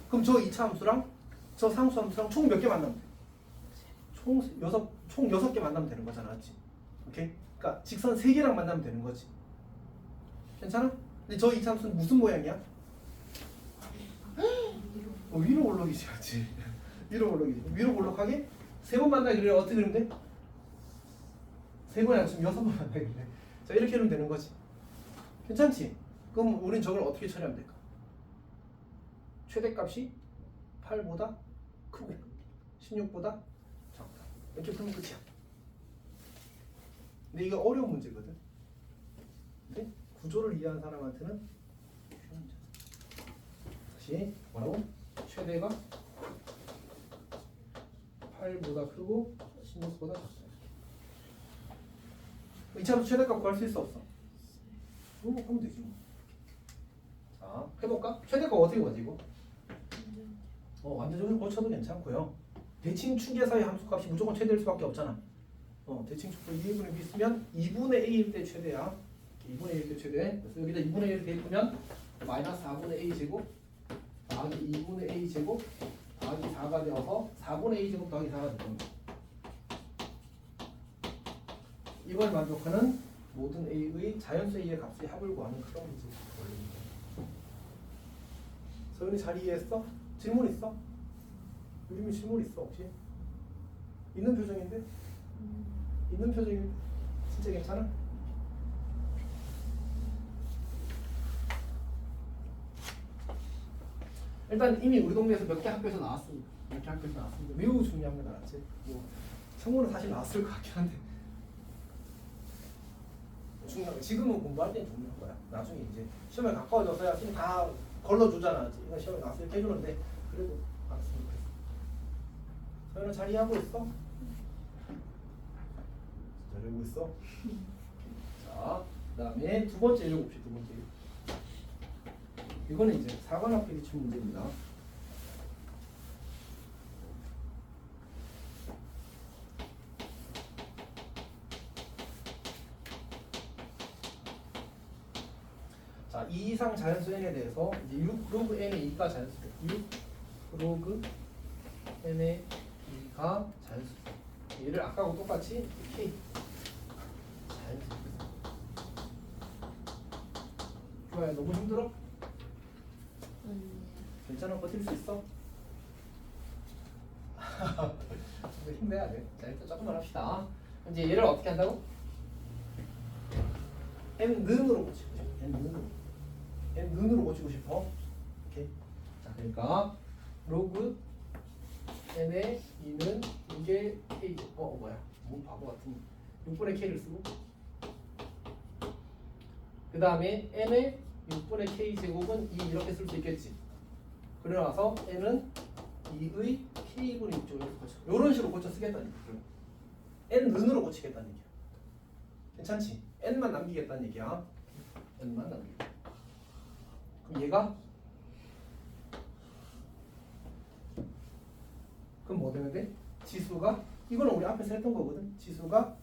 그럼 저 2차 함수랑 저 상수 함수랑 총 몇 개 만나면 돼? 총 6개 만나면 되는 거잖아, 맞지? 오케이? 그러니까 직선 3개랑 만나면 되는 거지. 괜찮아? 근데 저 2차 함수는 무슨 모양이야? 위로 올라오기지, 맞지? 위로 올라오기지. 위로 올라가게 3번 만나기를 어떻게 그리면 돼? 3번이 아니라 지금 6번 만나기를. 자, 이렇게 하면 되는 거지. 괜찮지? 그럼 우린 저걸 어떻게 처리하면 될까? 최대값이 8보다 크고 16보다 작다. 이렇게 풀면 끝이야. 근데 이거 어려운 문제거든. 근데 구조를 이해한 사람한테는 쉬운 문제. 그렇지. 뭐라고? 최대가 8보다 크고 신호수보다 작다. 이차로 최대값 구할 수 있어 없어? 하면 되지 뭐. 자 해볼까? 최대값 어떻게 구하지 이거? 완전적으로 고쳐도 괜찮고요. 대칭축에서의 함수값이 무조건 최대일 수밖에 없잖아. 대칭축도 2분의 b 쓰면 2분의 a일 때 최대야. 2분의 1일 때 최대. 그래서 여기다 2분의 1을 대입하면 마이너스 4분의 a 제곱 더하기 2분의 a 제곱 더하기 4가 되어서 4분의 a 제곱 더하기 4가 될 겁니다. 이걸 만족하는 모든 a의 자연수 a의 값의 합을 구하는 그런 문제 원리입니다. 서윤이 잘 이해했어? 질문 있어? 요즘에 질문 있어 혹시? 있는 표정인데? 있는 표정인데? 진짜 괜찮아? 일단 이미 우리 동네에서 몇 개 학교에서 나왔습니다. 몇 개 학교에서 나왔습니다. 매우 중요한 거 나왔지. 뭐 청구는 사실 나왔을 것 같긴 한데 중요한 거. 지금은 공부할 땐 중요한 거야. 나중에 이제 시험에 가까워져서야 지금 다 걸러주잖아. 이건 시험에 나왔을 때 해주는데 그래도 알았으면 그랬어. 서연아 잘 이해하고 있어? 잘하고 있어? 자, 그다음에 두 번째 읽어봅시다. 두 번째. 이거는 이제 사관학교 기출 문제입니다. 자, 2 이상 자연수 n에 대해서 이제 6 로그 n의 2가 자연수래. 6 로그 n의 2가 자연수. 얘를 아까하고 똑같이 k 자연수. 좋아요. 너무 힘들어? 괜찮아? 버틸 수 있어? 힘내야 돼. 자, 일단 조금만 합시다. 이제 얘를 어떻게 한다고? n는으로 고치고 싶어. n는으로 고치고 싶어. 오케이. 자, 그러니까 로그 n의 2는 이게 k. 뭐야? 뭐 바보 같은 6분의 k를 쓰고. 그 다음에 n의 6분의 k 제곱은 2 이렇게 쓸 수 있겠지. 그러나서 n은 2의 k분의 6쪽으로 고쳐. 이런 식으로 고쳐 쓰겠다는 얘기야. n는으로 고치겠다는 얘기야. 괜찮지? n만 남기겠다는 얘기야. n만 남기고. 그럼 얘가 그럼 뭐 되면 돼? 지수가 이거는 우리 앞에서 했던 거거든. 지수가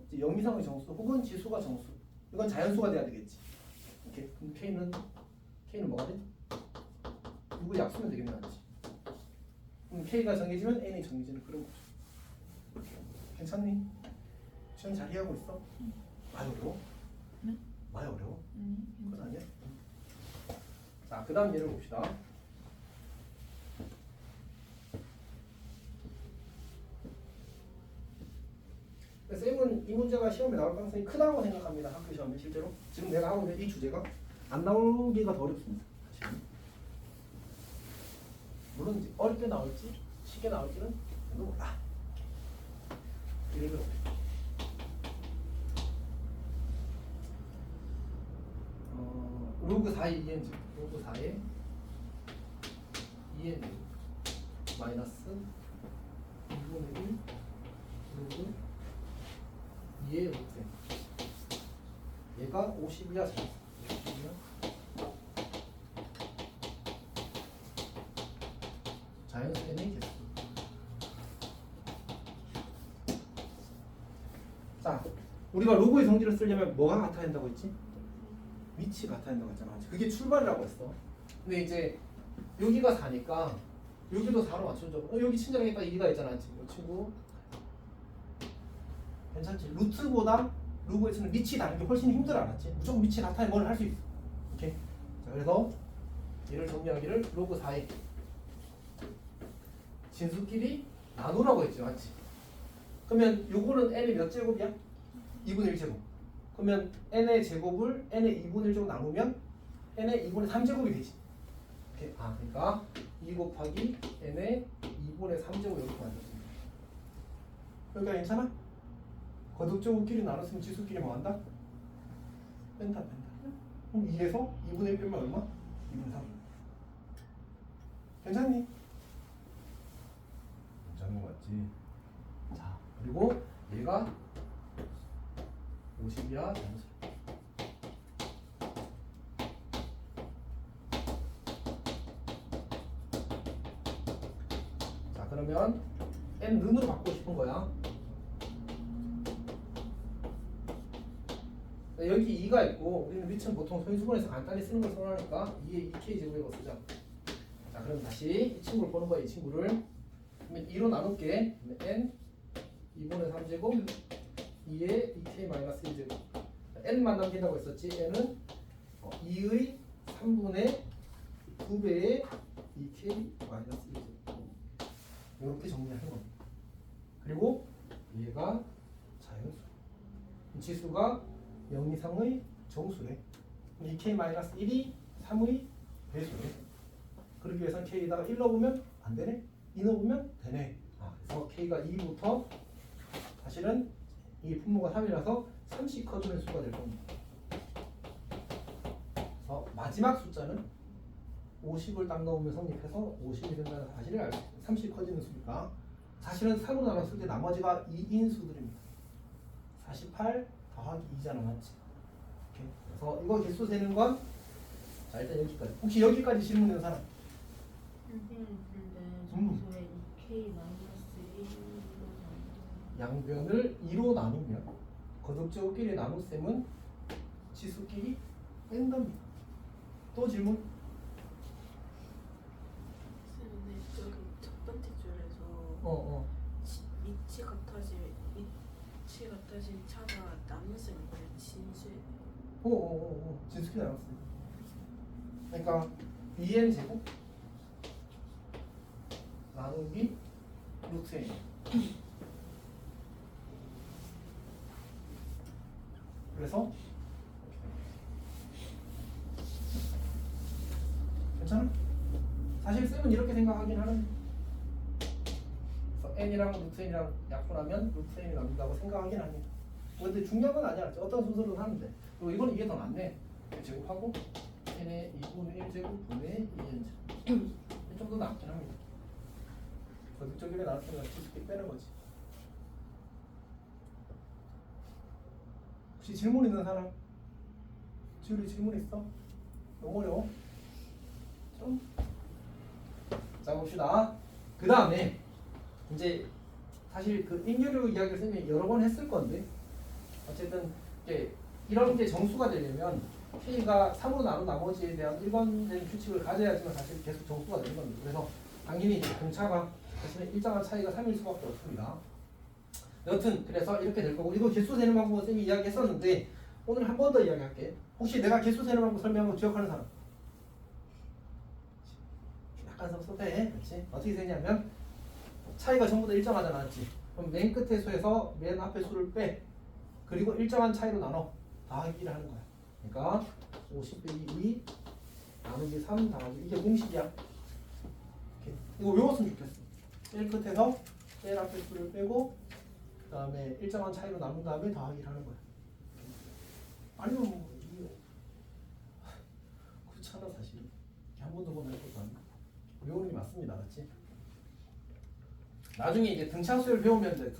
이제 0 이상의 정수 혹은 지수가 정수. 이건 자연수가 돼야 되겠지. 이렇게. 그럼 k는 뭐가 돼? 이거 약수면 되겠네, 아니지? 그럼 k가 정해지면 n이 정해지는 그런 거죠. 괜찮니? 시험 잘 이해하고 있어? 많이 어려워? 네? 많이 어려워? 그건 아니야? 자, 그 다음 예를 봅시다. 쌤은 이 문제가 시험에 나올 가능성이 크다고 생각합니다. 학교 시험에 실제로. 지금 내가 하고 있는 이 주제가 안 나오기가 더 어렵습니다. 사실은. 물론 이제 어렵게 나올지 쉽게 나올지는 저도 몰라. 예를 들어 로그 4의 2n제 로그 4의 2n제 마이너스 2분의 1 로그 2의 5세 얘가 50이야 50이야 자연수 n의 개수. 자, 우리가 로그의 성질을 쓰려면 뭐가 같아야 한다고 했지? 위치 같아야 한다고 했잖아. 그게 출발이라고 했어. 근데 이제 여기가 4니까 여기도 4로 맞춰줘. 여기 친절하니까 2가 있잖아. 지금 이 친구 괜찮지? 루트보다 로그에서는 위치 다른 게 훨씬 힘들어 알았지? 무조건 위치 같아야 뭘 할 수 있어. 오케이. 자, 그래서 얘를 정리하기를 로그 4에 진수끼리 나누라고 했죠, 맞지? 그러면 요거는 n의 몇 제곱이야? 2분의 1제곱. 그러면 n의 제곱을 n의 2분의 1제곱 나누면 n의 2분의 3제곱이 되지. 이렇게. 그러니까 2 곱하기 n의 2분의 3제곱 이렇게 만들었습니다. 그러니까 괜찮아? 거듭제곱끼리 나눴으면 지수끼리 뭐 한다? 뺀다. 그럼 2에서 2분의 1 빼면 얼마? 2분의 3. 괜찮니? 괜찮은 거 맞지? 자, 그리고 얘가 50이야 자연스럽게. 자, 그러면 n 는으로 바꾸고 싶은 거야. 여기 2가 있고 우리는 밑은 보통 소인수분해서 간단히 쓰는 걸 선호하니까 2에 2k 제곱이라고 쓰자. 자, 그럼 다시 이 친구를 보는 거야. 이 친구를 그러면 2로 나눌게. n 2분의 3제곱 2에 2k 마이너스 1제곱. n만 남긴다고 했었지. n은 2의 3분의 2배의 2k 마이너스 1제곱. 이렇게 정리하는 겁니다. 그리고 얘가 자연수. 지수가 0 이상의 정수래. 2k-1이 3의 배수래. 그러기 위해서는 k에다가 1 넣어보면 안 되네? 2 넣어보면 되네. 그래서 k가 2부터 사실은 이 분모가 3이라서 30 커지는 수가 될 겁니다. 그래서 마지막 숫자는 50을 딱 넣으면 성립해서 50이 된다는 사실을 알수 있어요. 30 커지는 수니까. 사실은 3으로 나눴을 때 나머지가 2인 수들입니다. 48 더하기 2잖아, 맞지? 오케이. 그래서 이거 개수 세는 건 자, 일단 여기까지. 혹시 여기까지 질문 있는 사람? 근데 정수에 2k 마이너스 1로 양변을 2로 나누면 거듭제곱끼리 나눗셈은 지수끼리 뺀답니다. 또 질문? 근데 저기 첫 번째 줄에서 위치 같아진 차가 남은 셈이 뭐예요? 진수. 진수끼리 나눴어요. 그러니까 2n 제곱 나누기 루트 n. 그래서 괜찮아? 사실 쌤은 이렇게 생각하긴 하는데 그래서 n이랑 루트 n이랑 약분하면 루트 n이 남는다고 생각하긴 합니다. 근데 중요한 건 아니야. 어떤 순서로 하는데. 그리고 이건 이게 더 낫네. 제곱하고 n의 2분의 1제곱 분의 2n 제곱. 좀 더 낫긴 합니다. 거듭적이게 나왔으면 지수끼리 빼는 거지. 혹시 질문 있는 사람? 지우리 질문 있어? 너무 어려워? 좀? 자, 봅시다. 그 다음에 이제 사실 그 인교류 이야기를 쌤이 여러 번 했을 건데 어쨌든 이런 게 정수가 되려면 K가 3으로 나눈 나머지에 대한 일관된 규칙을 가져야지만 사실 계속 정수가 되는 겁니다. 그래서 당연히 공차가 사실은 일정한 차이가 3일 수밖에 없습니다. 여튼 그래서 이렇게 될 거고 이거 개수 세는 방법은 쌤이 이야기했었는데 오늘 한 번 더 이야기할게. 혹시 내가 개수 세는 방법 설명한 거 기억하는 사람? 약간 섭섭해. 그렇지? 어떻게 세냐면 차이가 전부 다 일정하잖아. 맞지? 그럼 맨 끝에 수에서 맨 앞에 수를 빼. 그리고 일정한 차이로 나눠. 더하기를 하는 거야. 그러니까 50 빼기 2 나누기 3 더하기 이게 공식이야. 이렇게. 이거 외웠으면 좋겠어. 맨 끝에서 맨 앞에 수를 빼고 그 다음에 일정한 차이로 나눈 다음에 더하기를 하는 거야. 아니면 뭐 이게 그렇잖아 사실. 한 번 더 보면 할 것도 아니고 외우는 게 맞습니다. 맞지? 나중에 이제 등차수열 배우면 돼.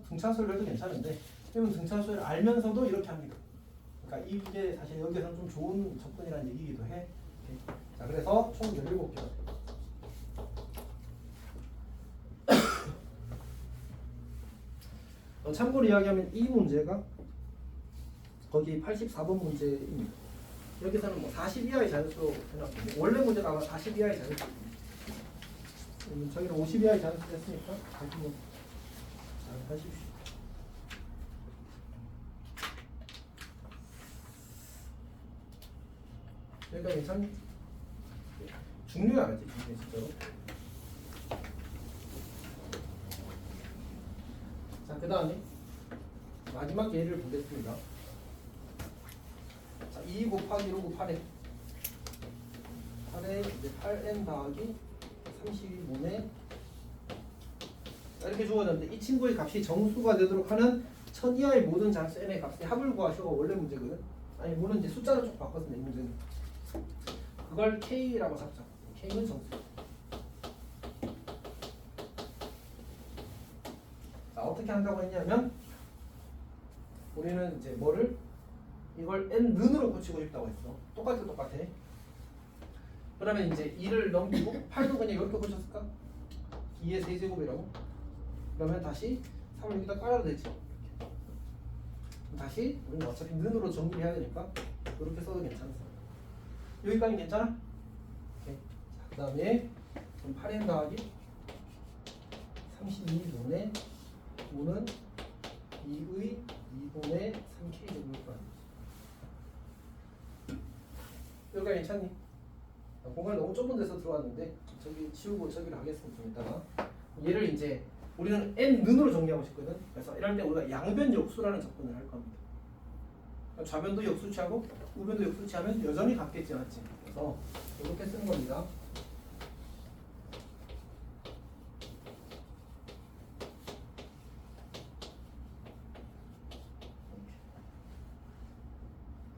등차수열 해도 괜찮은데 그러면 등차수열 알면서도 이렇게 합니다. 그러니까 이게 사실 여기서는 좀 좋은 접근이라는 얘기이기도 해. 오케이. 자, 그래서 총 17개가 참고로 이야기하면 이 문제가 거기 84번 문제입니다. 여기서는 뭐 40 이하의 자연수로 해놨고 원래 문제가 아마 40 이하의 자연수. 저기는 50 이하의 자연수 했으니까 다시 뭐 잘 하십시오. 여기가 괜찮니? 중요해 알지? 중요해 진짜로. 자, 그 다음에 마지막 예를 보겠습니다. 자, 2 곱하기 1 곱하기 8에 이제 8n 더하기 32분의 이렇게 주어졌는데 이 친구의 값이 정수가 되도록 하는 1000 이하의 모든 잔수 n의 값의 합을 구하시오가 원래 문제거든. 아니 물론 이제 숫자를 좀 바꿨습니다. 이 문제는 그걸 k라고 잡자. k는 정수. 어떻게 한다고 했냐면 우리는 이제 뭐를 이걸 n는으로 고치고 싶다고 했어. 똑같아. 그러면 이제 2를 넘기고 8도 그냥 이렇게 고쳤을까? 2의 세제곱이라고? 그러면 다시 3을 여기다 깔아도 되지. 다시 우리는 어차피 는으로 정리해야 되니까 이렇게 써도 괜찮았어. 여기까지 괜찮아? 오케이. 그 다음에 8n 더하기 32분의 5는 2의 2분의 3k 제곱일 거 아니야. 여기까지 괜찮니? 공간이 너무 좁은 데서 들어왔는데 저기 치우고 저기를 하겠습니다. 좀 이따가 얘를 이제 우리는 n는으로 정리하고 싶거든. 그래서 이럴 때 우리가 양변 역수라는 접근을 할 겁니다. 좌변도 역수치하고 우변도 역수치하면 여전히 같겠지, 맞지? 그래서 이렇게 쓰는 겁니다.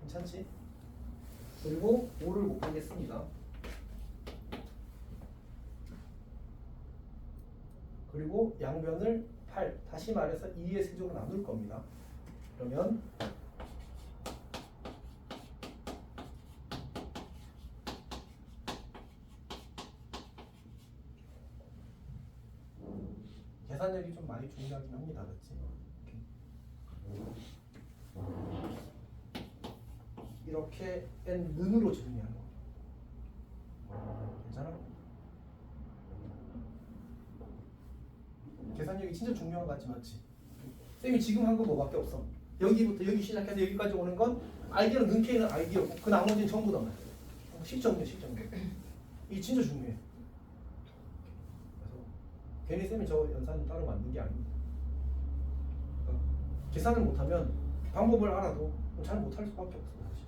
괜찮지? 그리고 5를 곱하겠습니다. 그리고 양변을 8, 다시 말해서 2의 세제곱으로 나눌 겁니다. 그러면 계산력이 좀 많이 중요하긴 합니다. 그렇지? 이렇게 n는으로 정리하는 거. 괜찮아? 계산력이 진짜 중요한 거 같지, 맞지? 쌤이 지금 한 거 뭐밖에 없어. 여기부터 여기 시작해서 여기까지 오는 건 아이디어는 는K는 아이디어고 그 나머지는 전부 다 말이야. 실정이야. 이게 진짜 중요해. 그래서 괜히 쌤이 저 연산 따로 만든 게 아닙니다. 그러니까 계산을 못하면 방법을 알아도 잘 못할 수밖에 없어. 사실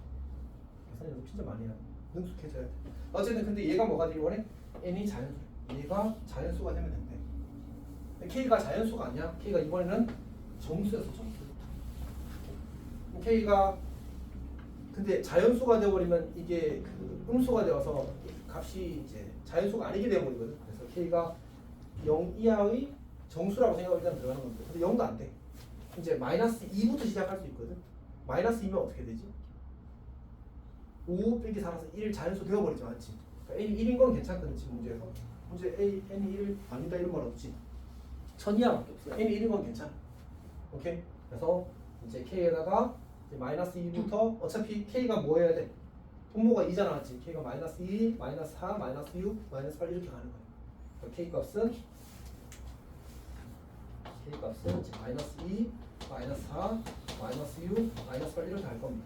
계산을 진짜 많이 해야 돼. 능숙해져야 돼. 어쨌든 근데 얘가 뭐가 되길 원해? n이 자연수. 얘가 자연수가 되면 된대. K가 자연수가 아니야. K가 이번에는 정수였어. 정수. K가 근데 자연수가 되어버리면 이게 그 음수가 되어서 값이 이제 자연수가 아니게 되어버리거든. 그래서 K가 0 이하의 정수라고 생각을 일단 들어가는 건데 근데 0도 안 돼. 이제 마이너스 2부터 시작할 수 있거든. 마이너스 2면 어떻게 되지? 5 빼기 4라서 1 자연수 되어버리지 않지. 그러니까 n이 1인 건 괜찮거든. 지금 문제에서. 문제 n이 1 아니다 이런 말 없지. 1000 이하밖에 없어. n이 1인 건 괜찮아. 오케이? 그래서 이제 k에다가 이제 마이너스 2부터 어차피 k가 뭐 해야 돼? 분모가 2잖아, 맞지? k가 마이너스 2, 마이너스 4, 마이너스 6, 마이너스 8 이렇게 가는 거야. k 값은 이제 마이너스 2, 마이너스 4, 마이너스 6, 마이너스 8 이렇게 갈 겁니다.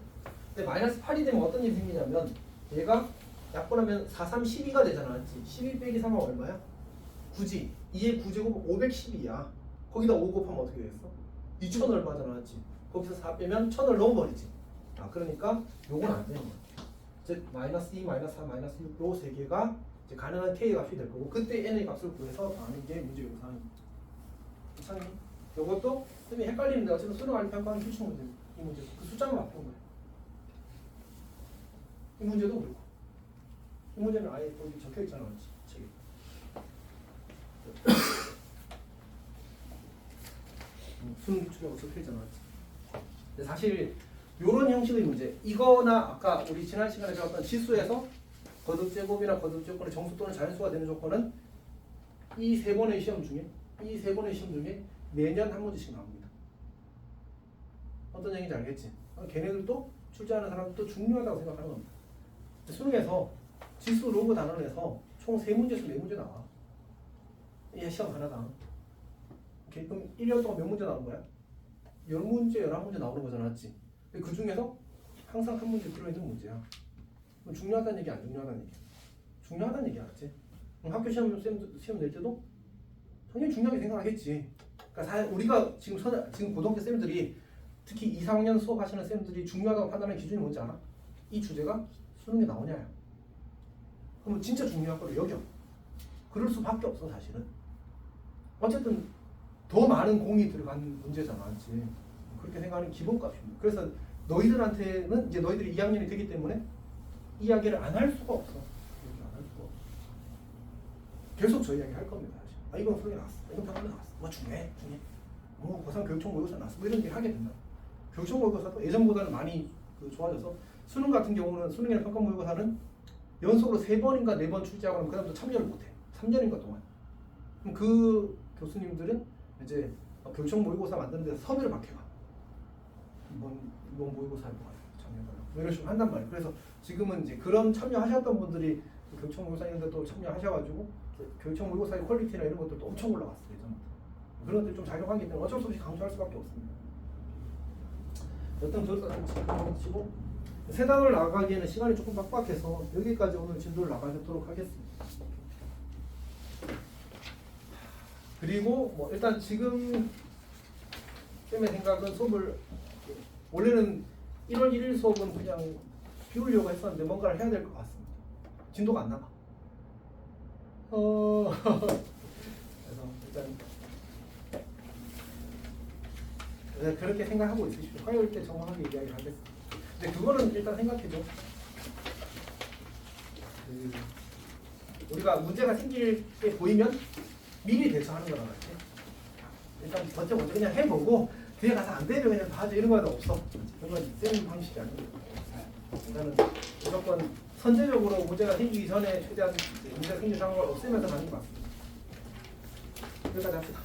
근데 마이너스 8이 되면 어떤 일이 생기냐면 얘가 약분하면 4, 3, 12가 되잖아, 맞지? 12 빼기 3은 얼마야? 9지. 2의 9제곱은 512야. 거기다 5 곱하면 어떻게 되겠어? 2000 얼마잖아, 맞지? 거기서 4 빼면 1000을 넣어버리지. 아, 그러니까 요건 안 되는 거야. 즉 마이너스 2, 마이너스 4, 마이너스 6로 세 개가 이제 가능한 k의 값이 될 거고 그때 n의 값을 구해서 더하는 게 문제 요상입니다. 괜찮니? 요것도 쌤이 헷갈리는데 어쨌든 수능 알리 평가하는 필수 문제. 이 문제 그 숫자만 바꾼 거야. 이 문제도 그렇고 이 문제는 아예 거기 적혀 있잖아, 맞지? 책에. 수능 기출이라고 적혀 있잖아, 맞지? 근데 사실 요런 형식의 문제 이거나 아까 우리 지난 시간에 배웠던 지수에서 거듭 제곱이나 거듭 조건의 정수 또는 자연수가 되는 조건은 이 세 번의 시험 중에 매년 한 문제씩 나옵니다. 어떤 얘기인지 알겠지? 걔네들도 출제하는 사람들도 중요하다고 생각하는 겁니다. 수능에서 지수 로그 단원에서 총 3문제에서 4문제 나와. 이 시험 하나당. 오케이, 그럼 1년 동안 몇 문제 나온 거야? 10문제, 11문제 나오는 거잖아, 맞지? 그 중에서 항상 한 문제 들어있는 문제야. 그럼 중요하다는 얘기, 안 중요하다는 얘기? 중요하다는 얘기 알았지? 학교 시험 낼 때도 당연히 중요하게 생각하겠지. 그러니까 우리가 지금 고등학교 쌤들이 특히 2, 3학년 수업하시는 쌤들이 중요하다고 판단하는 기준이 뭔지 알아? 이 주제가 수능에 나오냐야. 그럼 진짜 중요한 거를 여겨. 그럴 수밖에 없어, 사실은. 어쨌든 더 많은 공이 들어간 문제잖아, 맞지? 그렇게 생각하는 기본값입니다. 그래서 너희들한테는 이제 너희들이 2학년이 되기 때문에 이야기를 안 할 수가 없어. 안 할 수가 없어. 계속 저 이야기 할 겁니다, 사실. 아, 이건 수능에 나왔어. 이건 평가에 나왔어. 뭐 중요해. 고3 교육청 모의고사 나왔어. 뭐 이런 얘기를 하게 된다. 교육청 모의고사도 예전보다는 많이 좋아져서 수능 같은 경우는 수능이나 평가 모의고사는 연속으로 3번인가 4번 출제하고 나면 그 다음부터 참여를 못해. 3년인가 동안. 그럼 그 교수님들은 이제 교육청 모의고사 만드는 데서 섭외를 막 해가. 이번 모의고사에 뭐 참여해달라고. 뭐 이런 식으로 한단 말이에요. 그래서 지금은 이제 그런 참여하셨던 분들이 교육청 모의고사 이런 데또 참여하셔가지고 교육청 모의고사의 퀄리티나 이런 것들도 엄청 올라갔어요. 예전부터. 그런 것들 좀 작용하기 때문에 어쩔 수 없이 강조할 수밖에 없습니다. 여튼 그것도 치고 세 단원을 나가기에는 시간이 조금 빡빡해서 여기까지 오늘 진도를 나가도록 하겠습니다. 그리고 뭐 일단 지금 쌤의 생각은 수업을 원래는 1월 1일 수업은 그냥 비우려고 했었는데 뭔가를 해야 될 것 같습니다. 진도가 안 나가. 그래서 일단 그렇게 생각하고 있으시죠. 화요일 때 정확하게 이야기를 하겠습니다. 근데 그거는 일단 생각해줘. 우리가 문제가 생길 때 보이면 미리 대처하는 거란 말이지. 일단 먼저 그냥 해보고 뒤에 가서 안 되면 그냥 봐줘 이런 거는 없어. 그건 쌤 방식이 아닙니다. 일단은 무조건 선제적으로 문제가 생기기 전에 최대한 문제가 생긴 상황을 없애면서 가는 것 같습니다. 여기까지 합시다.